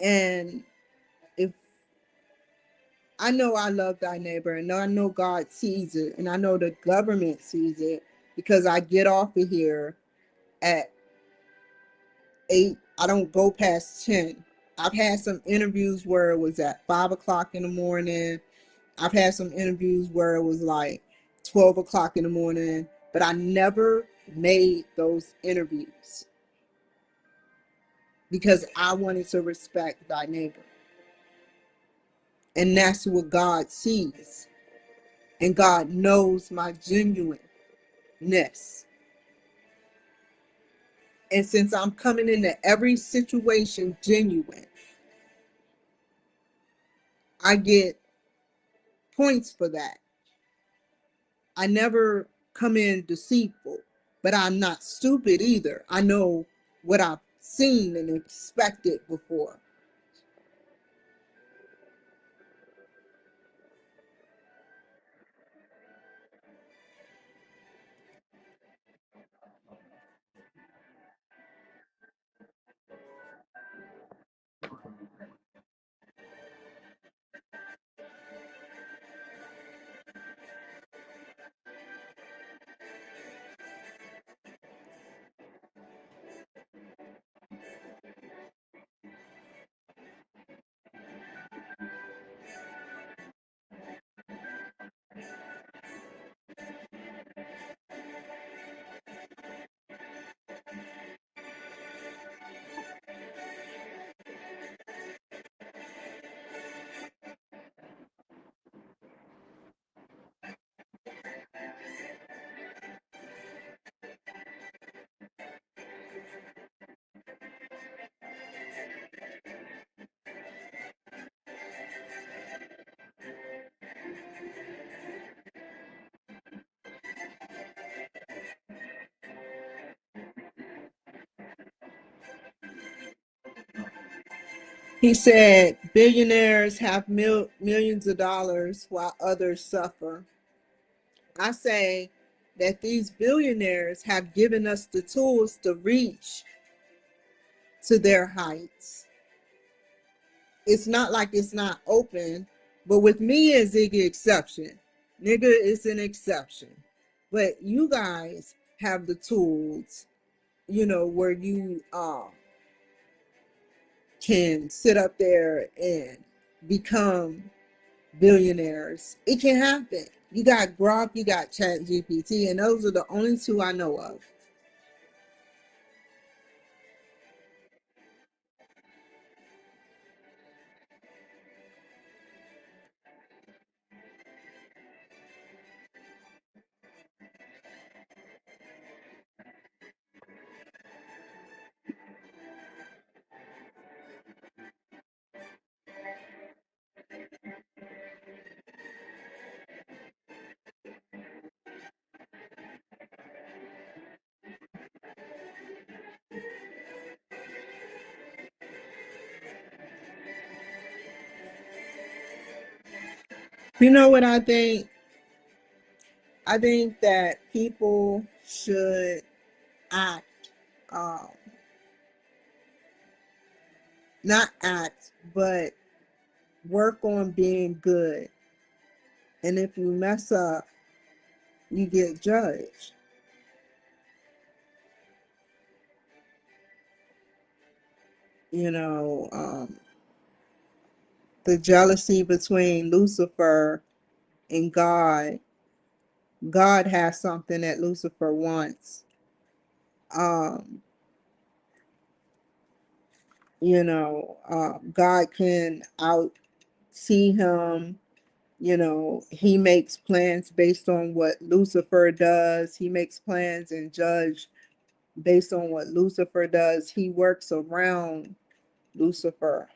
And if I know I love thy neighbor, and I know God sees it, and I know the government sees it because I get off of here at 8. I don't go past 10. I've had some interviews where it was at 5 o'clock in the morning. I've had some interviews where it was like 12 o'clock in the morning, but I never made those interviews because I wanted to respect thy neighbor. And that's what God sees. And God knows my genuineness. And since I'm coming into every situation genuine, I get points for that. I never come in deceitful, but I'm not stupid either. I know what I've seen and expected before. He said billionaires have millions of dollars while others suffer. I say that these billionaires have given us the tools to reach to their heights. It's not like it's not open, but with me and Ziggy exception, nigga is an exception. But you guys have the tools, where you can sit up there and become billionaires. It can happen. You got Grok, you got Chat GPT, and those are the only two I know of. You know what I think? I think that people should act, um, not act, but work on being good. And if you mess up, you get judged. You know, the jealousy between Lucifer and God. God has something that Lucifer wants. Um, God can out see him. He makes plans based on what Lucifer does. He makes plans and judge based on what Lucifer does. He works around Lucifer.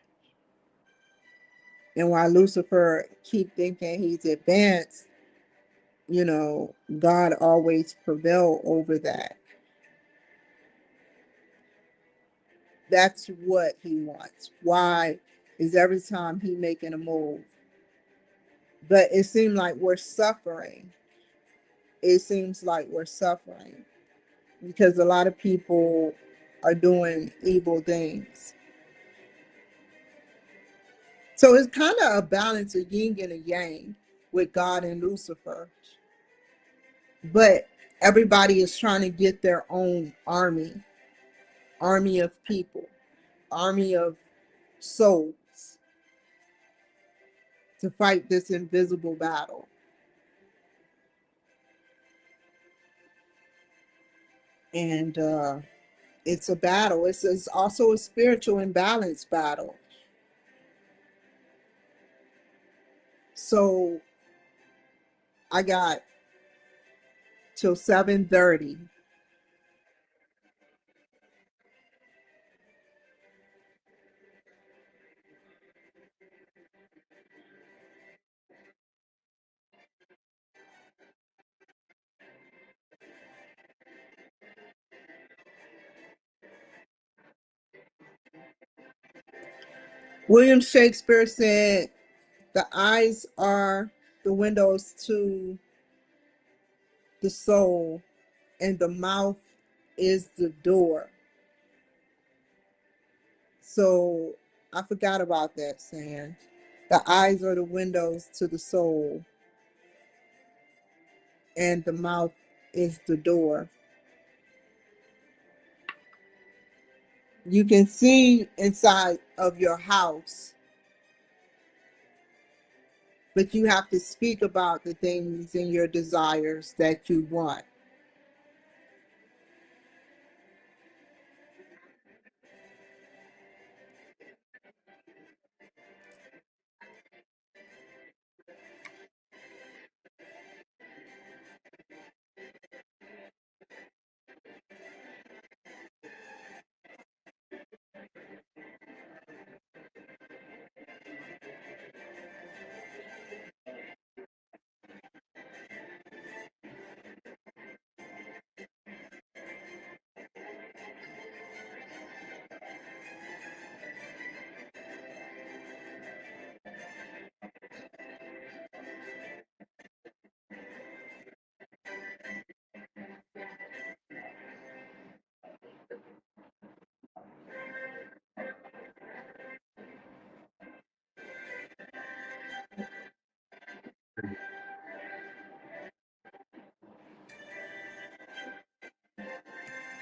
And while Lucifer keep thinking he's advanced, God always prevail over that. That's what he wants. Why is every time he making a move? But it seems like we're suffering. It seems like we're suffering because a lot of people are doing evil things. So it's kind of a balance of yin and a yang with God and Lucifer. But everybody is trying to get their own army of people, army of souls to fight this invisible battle. And it's a battle. It's also a spiritual imbalance battle. So I got till 7:30. William Shakespeare said, "The eyes are the windows to the soul, and the mouth is the door." So I forgot about that saying. The eyes are the windows to the soul, and the mouth is the door. You can see inside of your house, but you have to speak about the things and your desires that you want.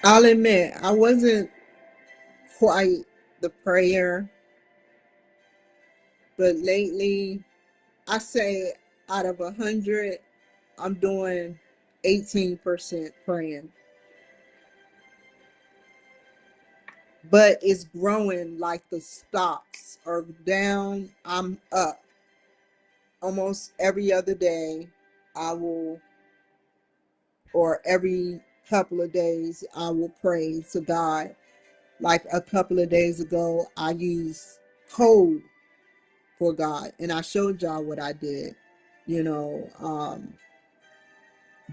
I'll admit I wasn't quite the prayer, but lately I say out of 100, I'm doing 18% praying. But it's growing like the stocks are down. I'm up almost every other day. I will, or every couple of days, I will pray to God. Like a couple of days ago, I used code for God, and I showed y'all what I did, you know.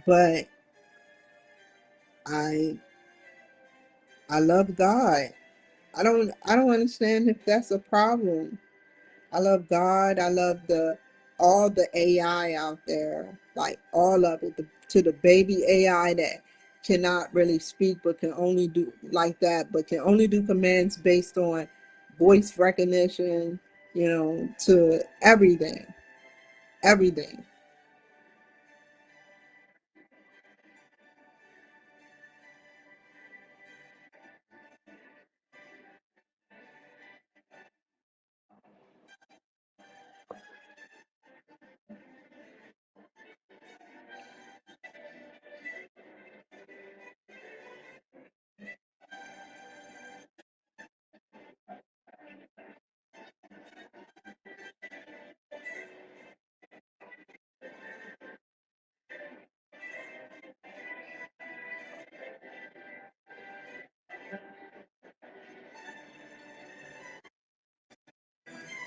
But I I love God. I don't understand if that's a problem. I love God. I love the all the AI out there, like all of it, to the baby AI that cannot really speak, but can only do like that, but can only do commands based on voice recognition. To everything, everything.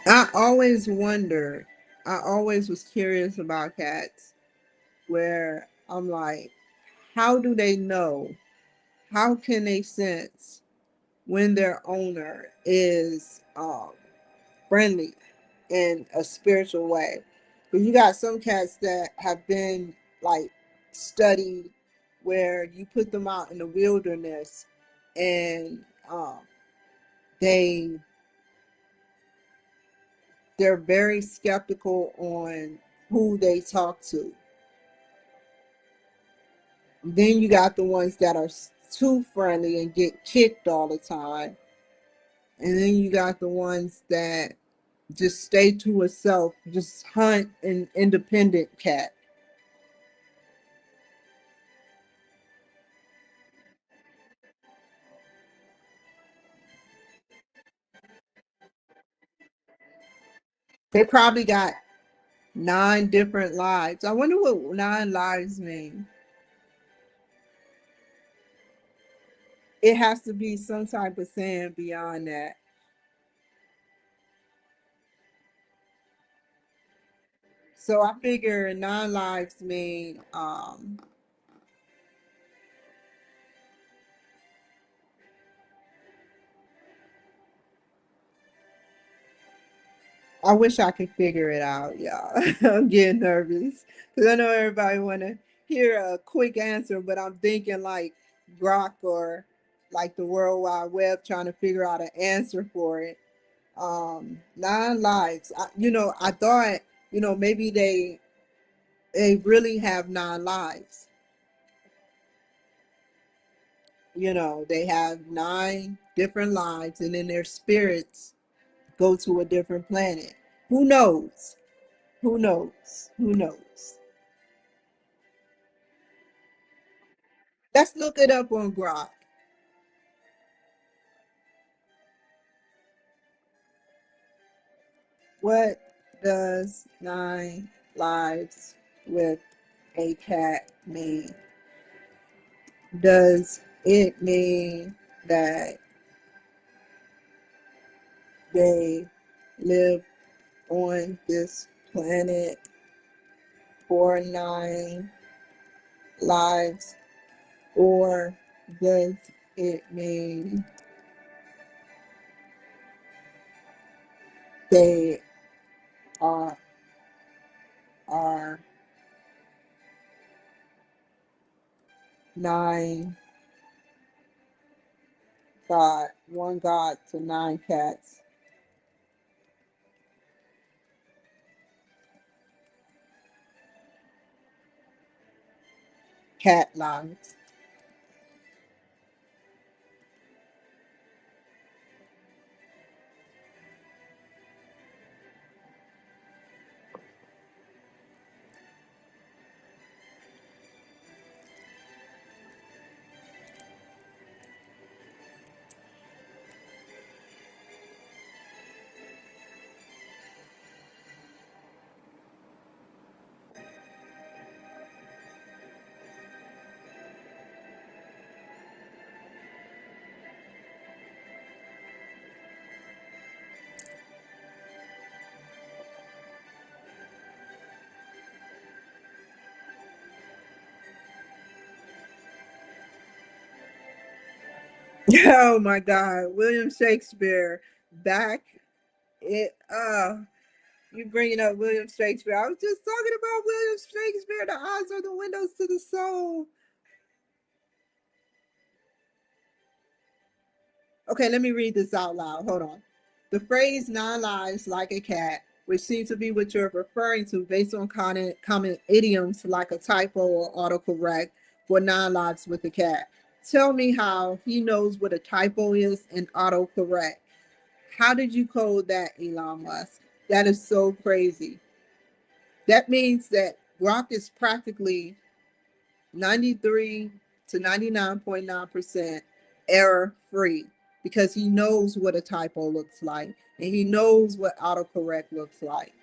I always wondered. I always was curious about cats, where I'm like, how do they know? How can they sense when their owner is friendly in a spiritual way? Because you got some cats that have been like studied, where you put them out in the wilderness, and they they're very skeptical on who they talk to. Then you got the ones that are too friendly and get kicked all the time. And then you got the ones that just stay to itself, just hunt an independent cat. They probably got 9 different lives. I wonder what 9 lives mean. It has to be some type of saying beyond that. So I figure 9 lives mean I wish I could figure it out, y'all. I'm getting nervous because I know everybody want to hear a quick answer, but I'm thinking like Grok or like the World Wide Web trying to figure out an answer for it. 9 lives. I thought maybe they really have 9 lives. They have 9 different lives, and then their spirits go to a different planet. Who knows? Who knows? Who knows? Let's look it up on Grok. What does 9 lives with a cat mean? Does it mean that they live on this planet for 9 lives? Or does it mean they are, are 1 God to 9 cats? Cat lives. Oh my God, William Shakespeare. Back it. You bringing up William Shakespeare? I was just talking about William Shakespeare. The eyes are the windows to the soul. Okay, let me read this out loud. Hold on. The phrase "nine lives like a cat," which seems to be what you're referring to, based on common idioms like a typo or autocorrect for nine lives with a cat. Tell me how he knows what a typo is and autocorrect. How did you code that, Elon Musk? That is so crazy. That means that Grok is practically 93 to 99.9% error free because he knows what a typo looks like and he knows what autocorrect looks like.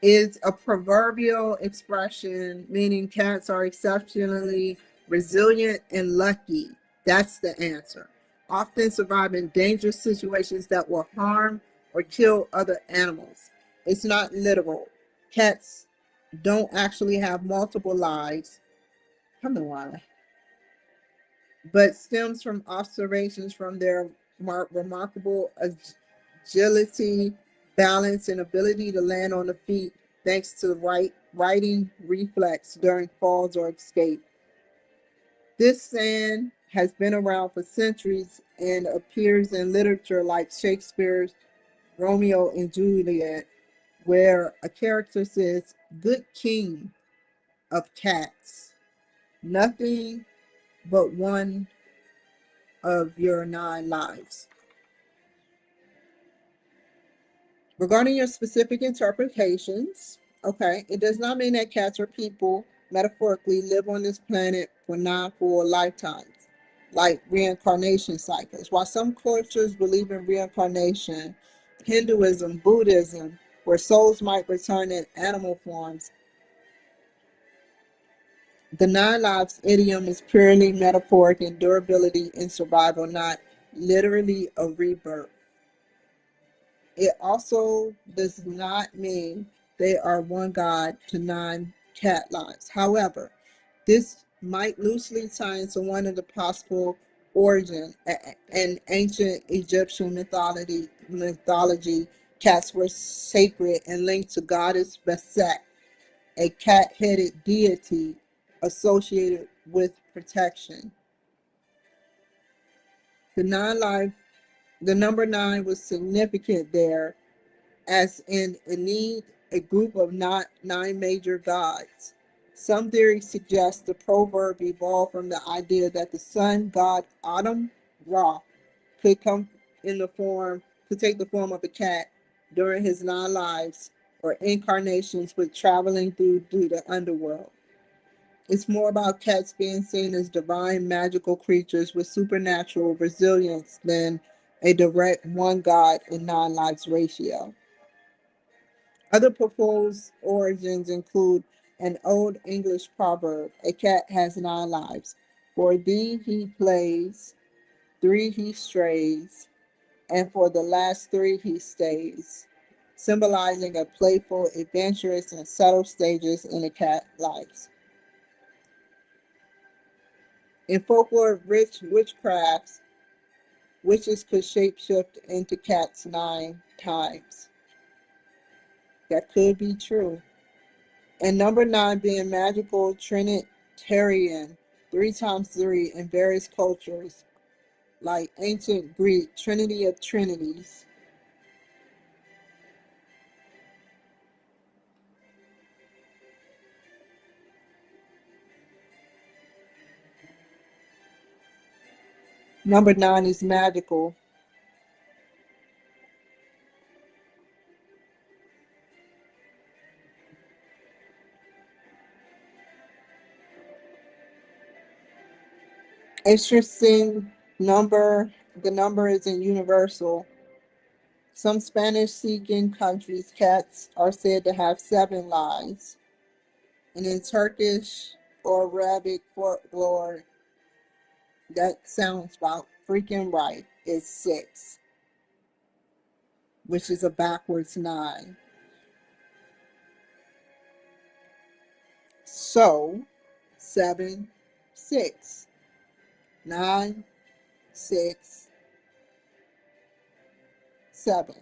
Is a proverbial expression meaning cats are exceptionally resilient and lucky. That's the answer. Often surviving dangerous situations that will harm or kill other animals. It's not literal. Cats don't actually have multiple lives. Come on. But stems from observations from their remarkable agility, balance, and ability to land on the feet thanks to riding reflex during falls or escape. This saying has been around for centuries and appears in literature like Shakespeare's Romeo and Juliet, where a character says, "Good king of cats, nothing but one of your nine lives." Regarding your specific interpretations, okay, it does not mean that cats or people metaphorically live on this planet for nine full lifetimes, like reincarnation cycles. While some cultures believe in reincarnation, Hinduism, Buddhism, where souls might return in animal forms, the nine lives idiom is purely metaphoric in durability and survival, not literally a rebirth. It also does not mean they are one God to nine cat lives. However, this might loosely tie into one of the possible origin in ancient Egyptian mythology. Cats were sacred and linked to goddess Beset, a cat-headed deity associated with protection. The nine life, the number nine was significant there as in Enid, a group of not nine major gods. Some theories suggest the proverb evolved from the idea that the sun god Autumn Ra could come in the form could take the form of a cat during his nine lives or incarnations with traveling through the underworld. It's more about cats being seen as divine magical creatures with supernatural resilience than a direct one god and nine lives ratio. Other proposed origins include an Old English proverb: a cat has nine lives. For thee he plays, three he strays, and for the last three he stays, symbolizing a playful, adventurous, and subtle stages in a cat's life. In folklore rich witchcrafts, witches could shapeshift into cats nine times. That could be true. And number nine being magical Trinitarian, three times three in various cultures, like ancient Greek, Trinity of Trinities. Number nine is magical. Interesting number. The number isn't universal. Some Spanish speaking countries, cats are said to have seven lives. And in Turkish or Arabic folklore, that sounds about freaking right, is six, which is a backwards nine. So, 7, 6, 9, 6, 7.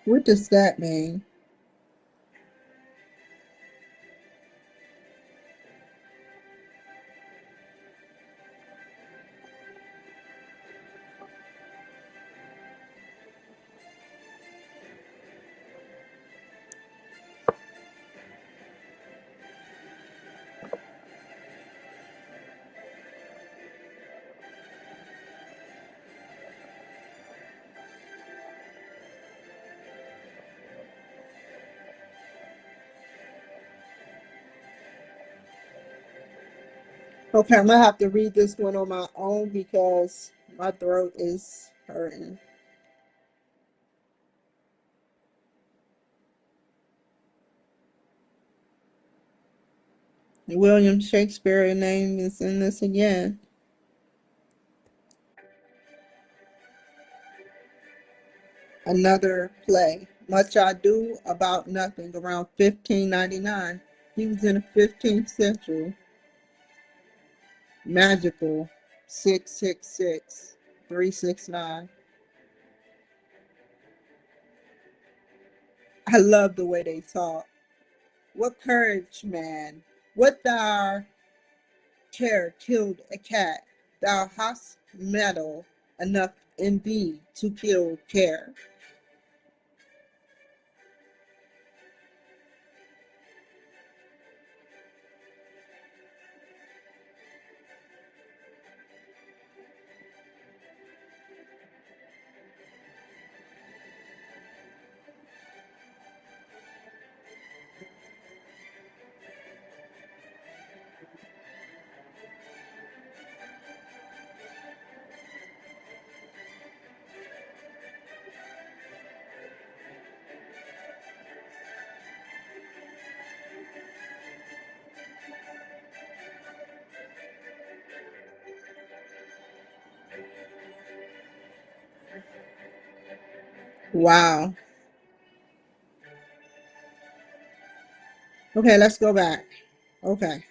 What does that mean? Okay, I'm gonna have to read this one on my own because my throat is hurting. William Shakespeare name is in this again. Another play, Much Ado About Nothing, around 1599. He was in the 15th century. Magical, 666, 369. I love the way they talk. What courage, man! What thou care killed a cat, thou hast metal enough in thee to kill care. Wow. Okay, let's go back. Okay.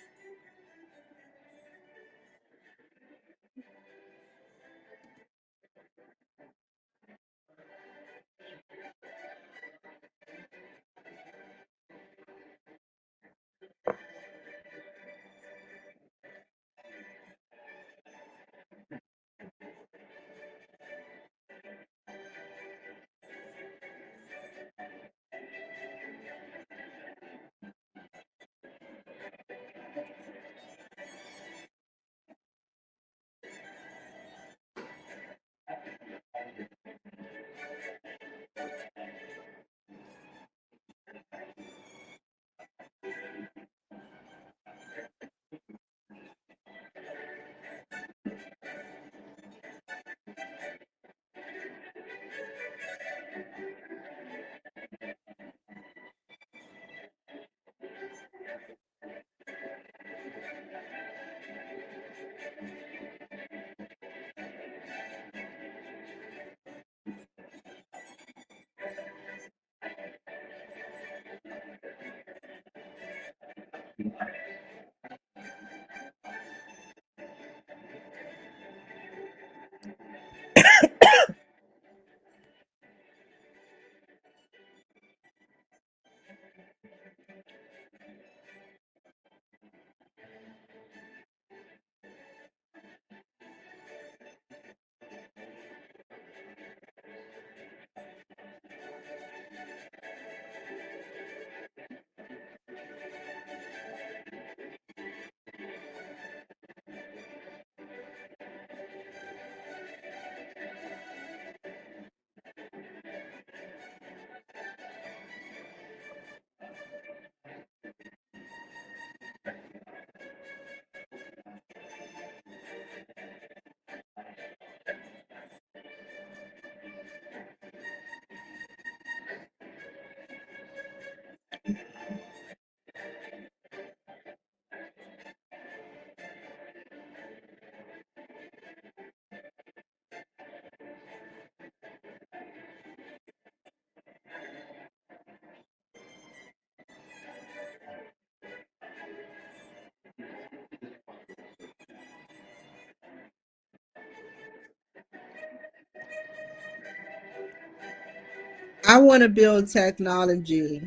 I want to build technology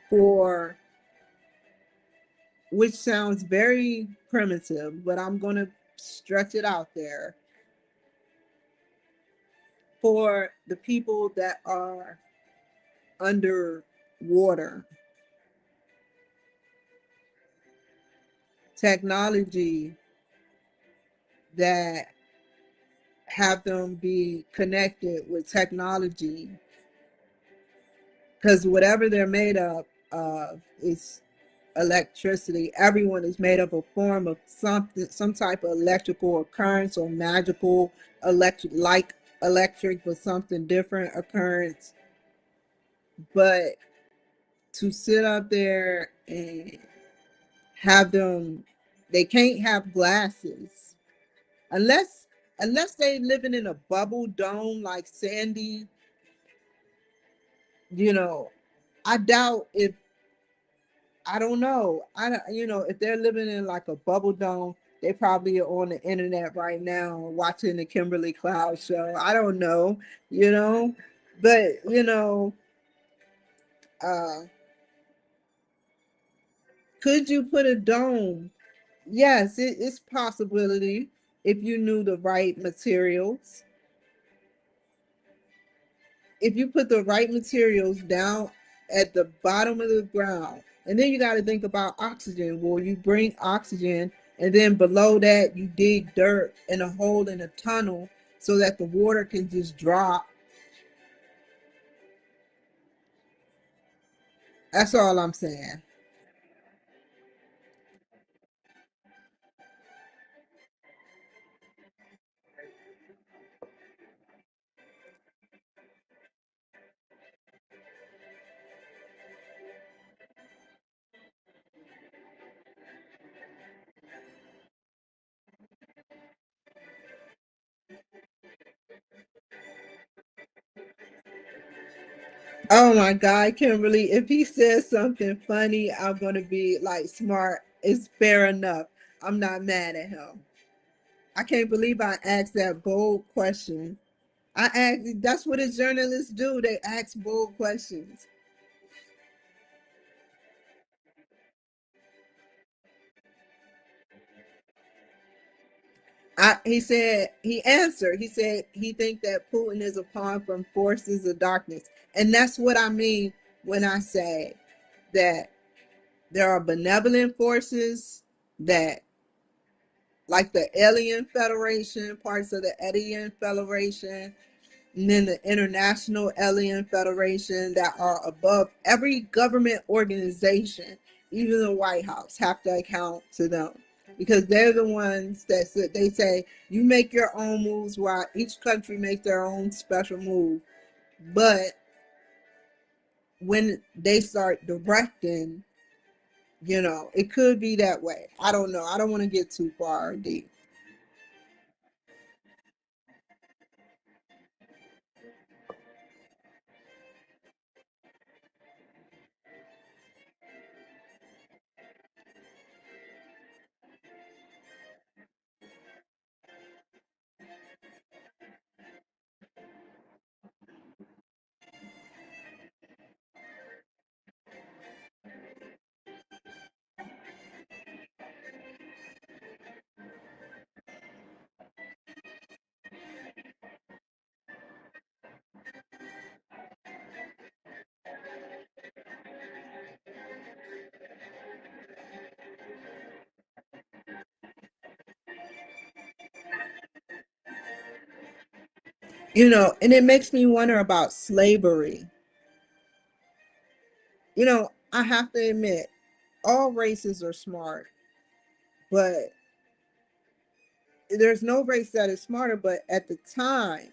for, which sounds very primitive, but I'm going to stretch it out there, for the people that are underwater. Technology that have them be connected with technology, because whatever they're made up of is electricity. Everyone is made up of form of something, some type of electrical occurrence or magical electric, like electric, but something different occurrence. But to sit up there and have them, they can't have glasses unless they living in a bubble dome like Sandy. You know, I doubt if, I don't know. I don't, if they're living in like a bubble dome, they probably are on the internet right now watching the Kimberly Cloud show. I don't know, you know, but uh, could you put a dome? Yes, it's possibility if you knew the right materials. If you put the right materials down at the bottom of the ground, and then you got to think about oxygen. Well, you bring oxygen, and then below that, you dig dirt and a hole in a tunnel so that the water can just drop. That's all I'm saying. Oh my God, Kimberly, if he says something funny, I'm going to be like smart. It's fair enough. I'm not mad at him. I can't believe I asked that bold question. I asked, that's what a journalists do. They ask bold questions. He said, he answered, he said he think that Putin is a pawn from forces of darkness. And that's what I mean when I say that there are benevolent forces that, like the Alien Federation, parts of the Alien Federation, and then the International Alien Federation, that are above every government organization. Even the White House have to account to them, because they're the ones that they say you make your own moves while each country makes their own special move. But when they start directing, it could be that way. I don't know. I don't want to get too far deep. And it makes me wonder about slavery. I have to admit, all races are smart, but there's no race that is smarter. But at the time,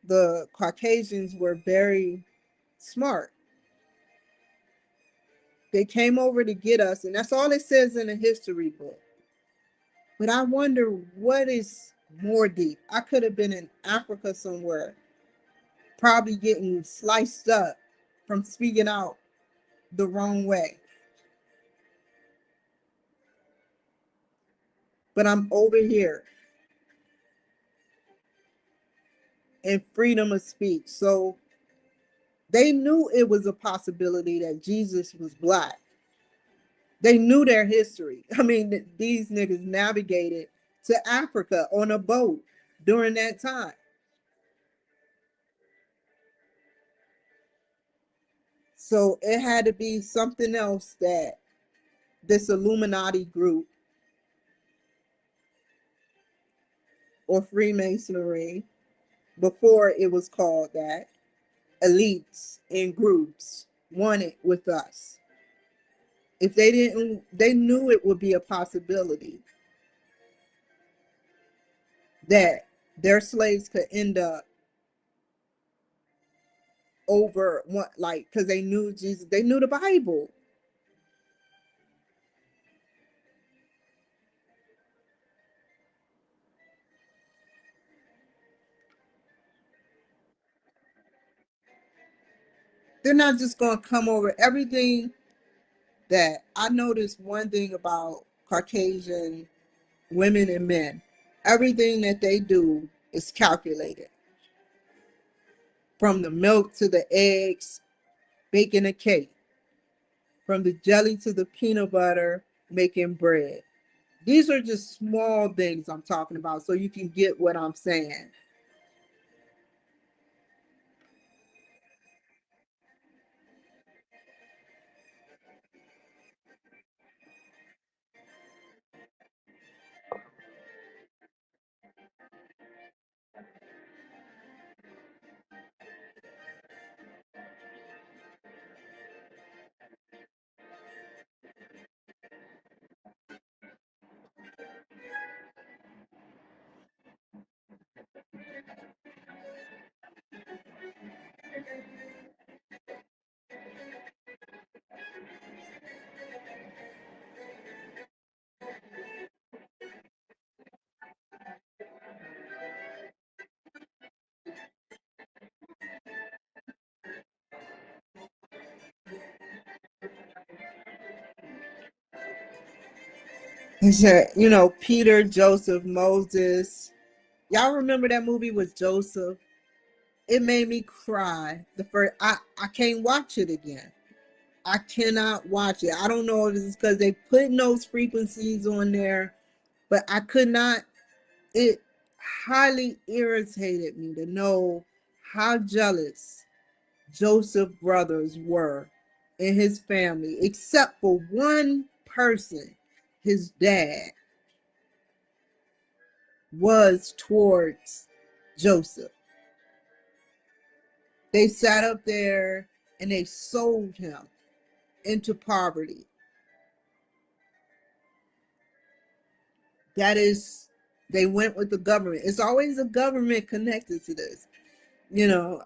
the Caucasians were very smart. They came over to get us, and that's all it says in the history book. But I wonder what is more deep. I could have been in Africa somewhere, probably getting sliced up from speaking out the wrong way. But I'm over here, and freedom of speech. So they knew it was a possibility that Jesus was black. They knew their history. I mean, these niggas navigated to Africa on a boat during that time. So it had to be something else that this Illuminati group or Freemasonry, before it was called that, elites and groups wanted with us. If they didn't, they knew it would be a possibility that their slaves could end up over one, like, because they knew Jesus, they knew the Bible. They're not just going to come over everything. That I noticed one thing about Caucasian women and men, everything that they do is calculated, from the milk to the eggs, baking a cake, from the jelly to the peanut butter, making bread. These are just small things I'm talking about so you can get what I'm saying. He said, you know, Peter, Joseph, Moses. Y'all remember that movie with Joseph? It made me cry. The first, I can't watch it again. I cannot watch it. I don't know if it's because they putting those frequencies on there, but I could not. It highly irritated me to know how jealous Joseph's brothers were in his family, except for one person, his dad, was towards Joseph. They sat up there and they sold him into poverty. That is, they went with the government. It's always a government connected to this, you know.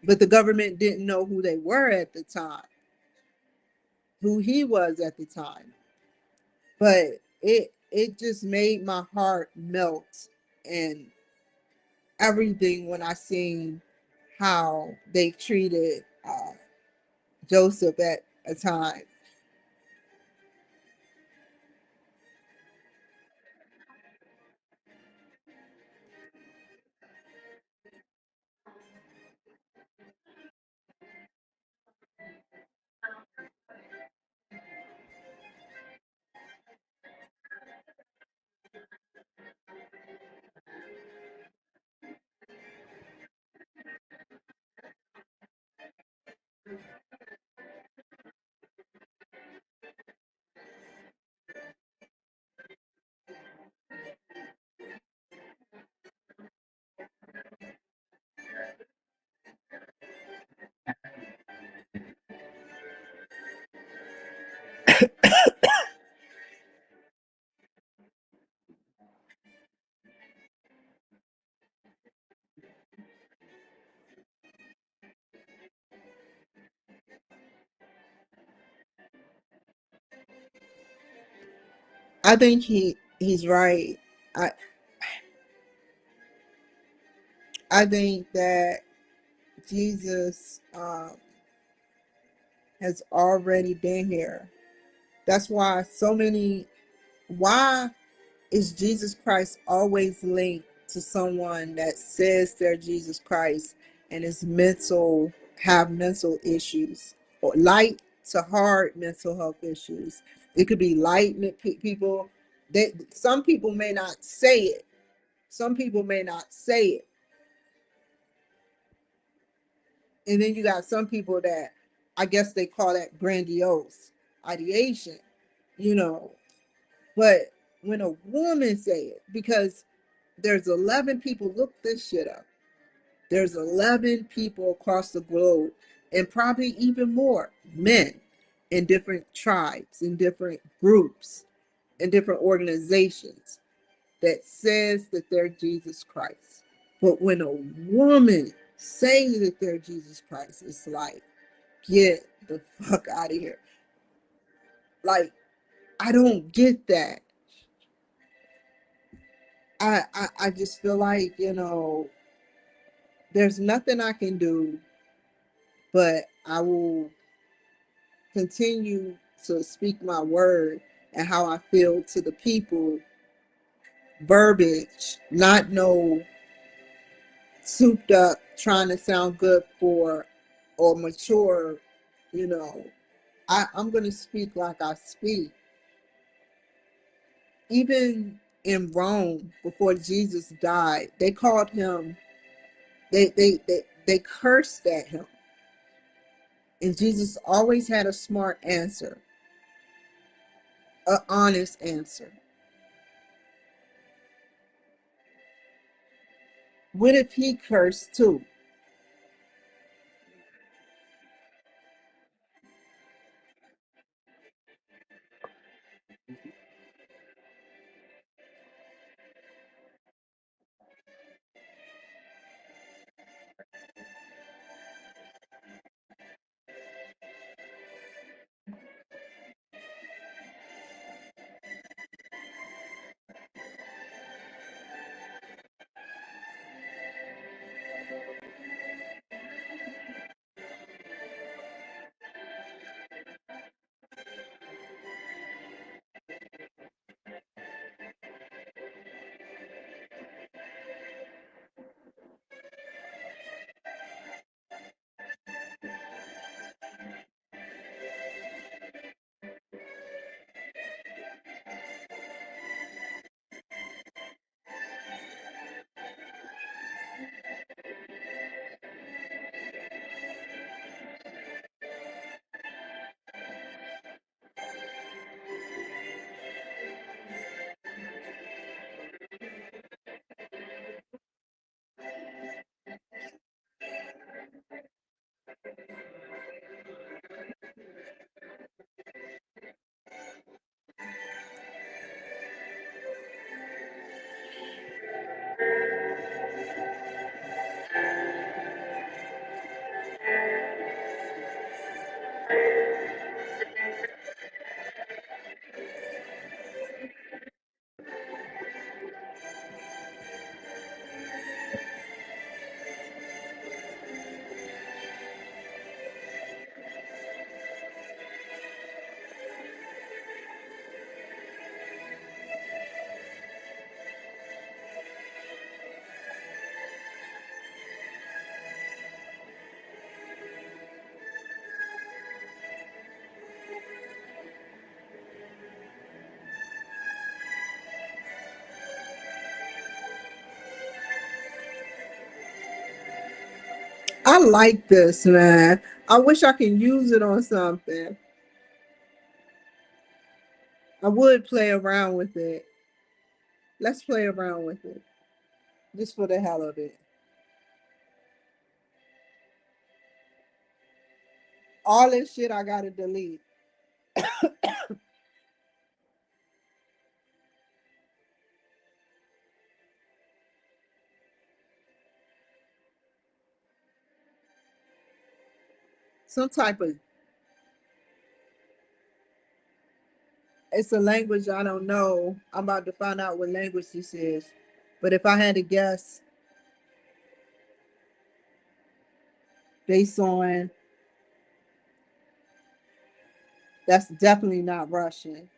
But the government didn't know who they were at the time, who he was at the time. But it just made my heart melt and everything when I seen how they treated Joseph at a time. I think he's right. I I think that Jesus has already been here. That's why so many. Why is Jesus Christ always linked to someone that says they're Jesus Christ and is have mental issues, or light to hard mental health issues. It could be light people that some people may not say it. Some people may not say it. And then you got some people that I guess they call that grandiose ideation, you know. But when a woman say it, because there's 11 people, look this shit up. There's 11 people across the globe, and probably even more men in different tribes, in different groups, in different organizations that says that they're Jesus Christ. But when a woman says that they're Jesus Christ, it's like, get the fuck out of here. Like, I don't get that. I just feel like, there's nothing I can do, but I will continue to speak my word and how I feel to the people. Verbiage, not no souped up, trying to sound good for or mature, you know. I'm going to speak like I speak. Even in Rome, before Jesus died, they called him, they cursed at him. And Jesus always had a smart answer, an honest answer. What if he cursed too? I like this, man. I wish I can use it on something. I would play around with it. Let's play around with it. Just for the hell of it. All this shit I gotta delete. Some type of, it's a language I don't know. I'm about to find out what language this is. But if I had to guess based on, that's definitely not Russian.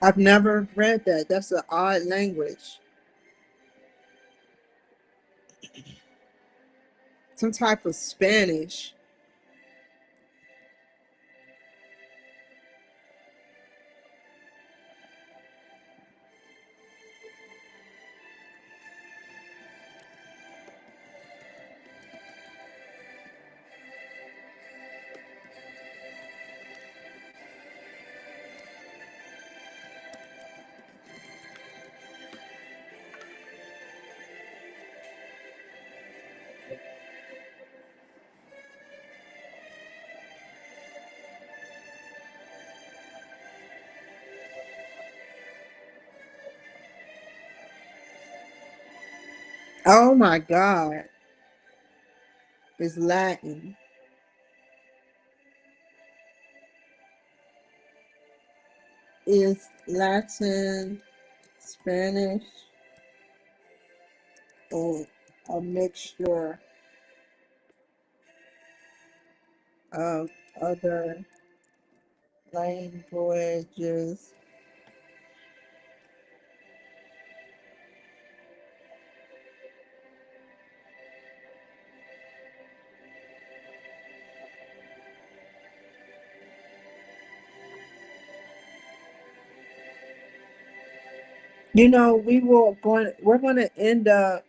I've never read that. That's an odd language. Some type of Spanish. Oh my God. It's Latin. It's Latin, Spanish, and a mixture of other languages. You know, we're going to end up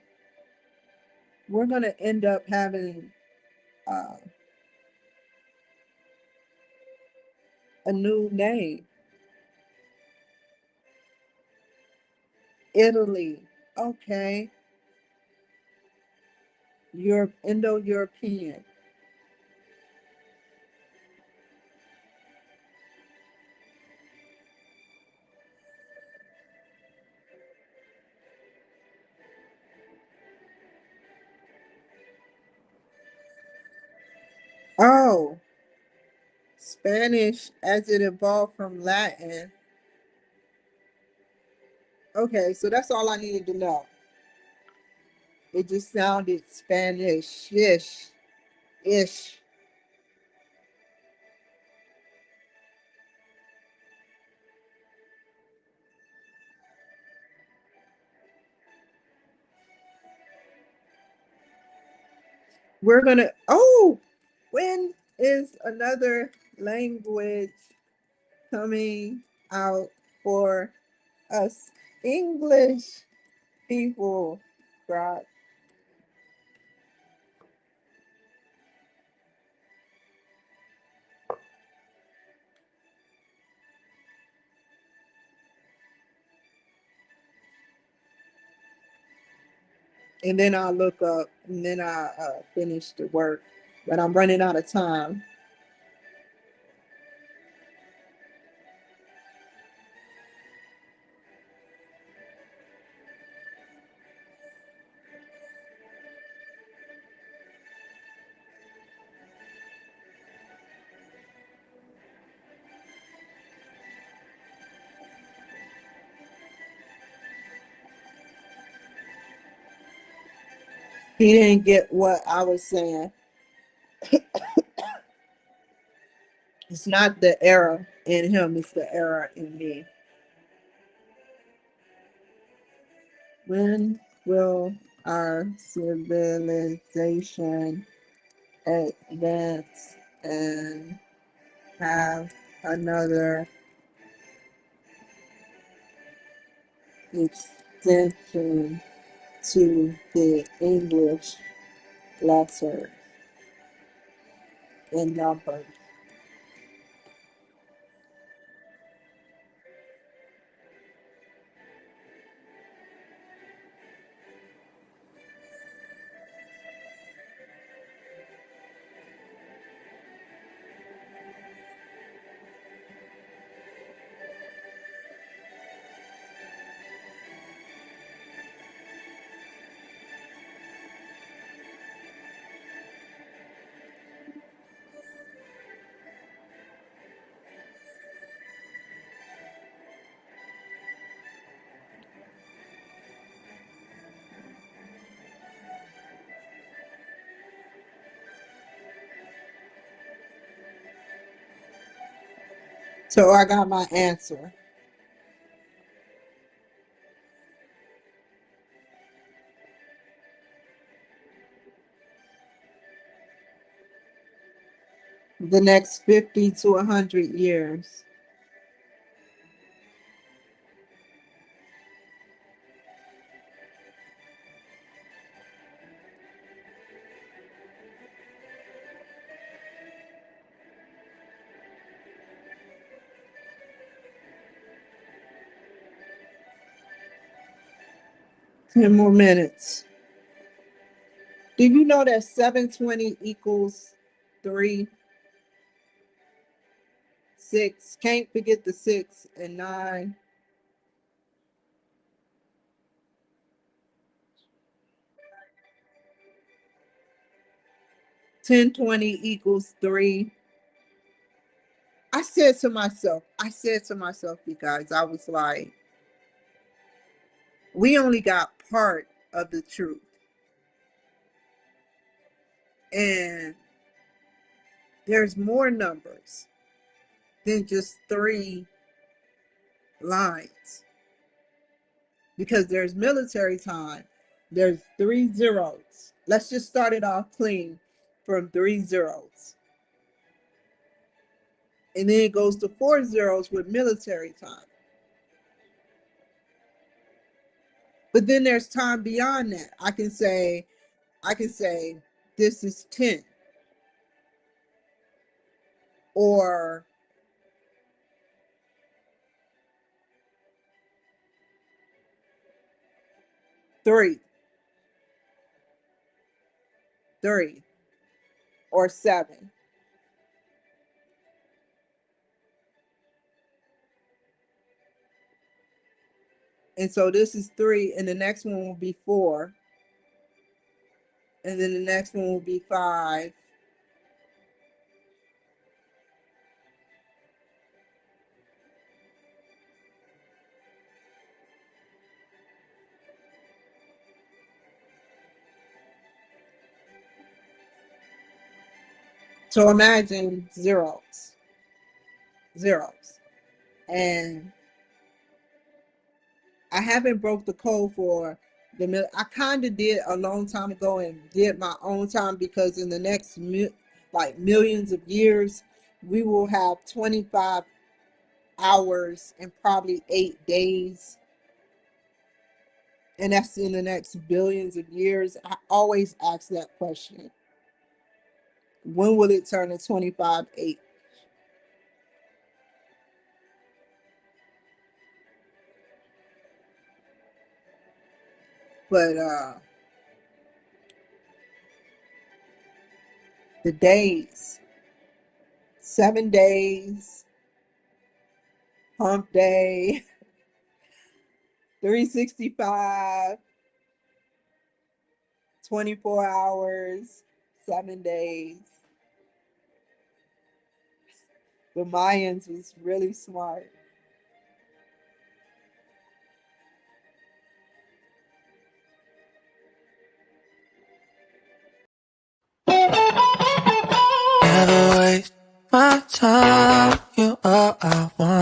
having uh, a new name. Italy. Okay. Europe, Indo-European. Oh, Spanish as it evolved from Latin. Okay, so that's all I needed to know. It just sounded Spanish-ish. Ish. When is another language coming out for us English people? God. And then I'll look up and then I finish the work. But I'm running out of time. He didn't get what I was saying. It's not the error in him, it's the error in me. When will our civilization advance and have another extension to the English letters and numbers? So I got my answer. The next 50 to 100 years. Ten more minutes. Do you know that 720 equals 3, 6? Can't forget the 6 and 9. 1020 equals 3. I said to myself, you guys, I was like, we only got part of the truth. And there's more numbers than just 3 lines. Because there's military time, there's 3 zeros. Let's just start it off clean from 3 zeros. And then it goes to 4 zeros with military time. But then there's time beyond that. I can say this is 10, or three, or 7. And so this is 3, and the next one will be 4, and then the next one will be 5. So imagine zeros. And I haven't broke the code for I kind of did a long time ago and did my own time, because in the next like millions of years, we will have 25 hours and probably 8 days. And that's in the next billions of years. I always ask that question. When will it turn to 25/8? But the days, 7 days, hump day, 365, 24 hours, 7 days. The Mayans was really smart. Never waste my time. You are I want.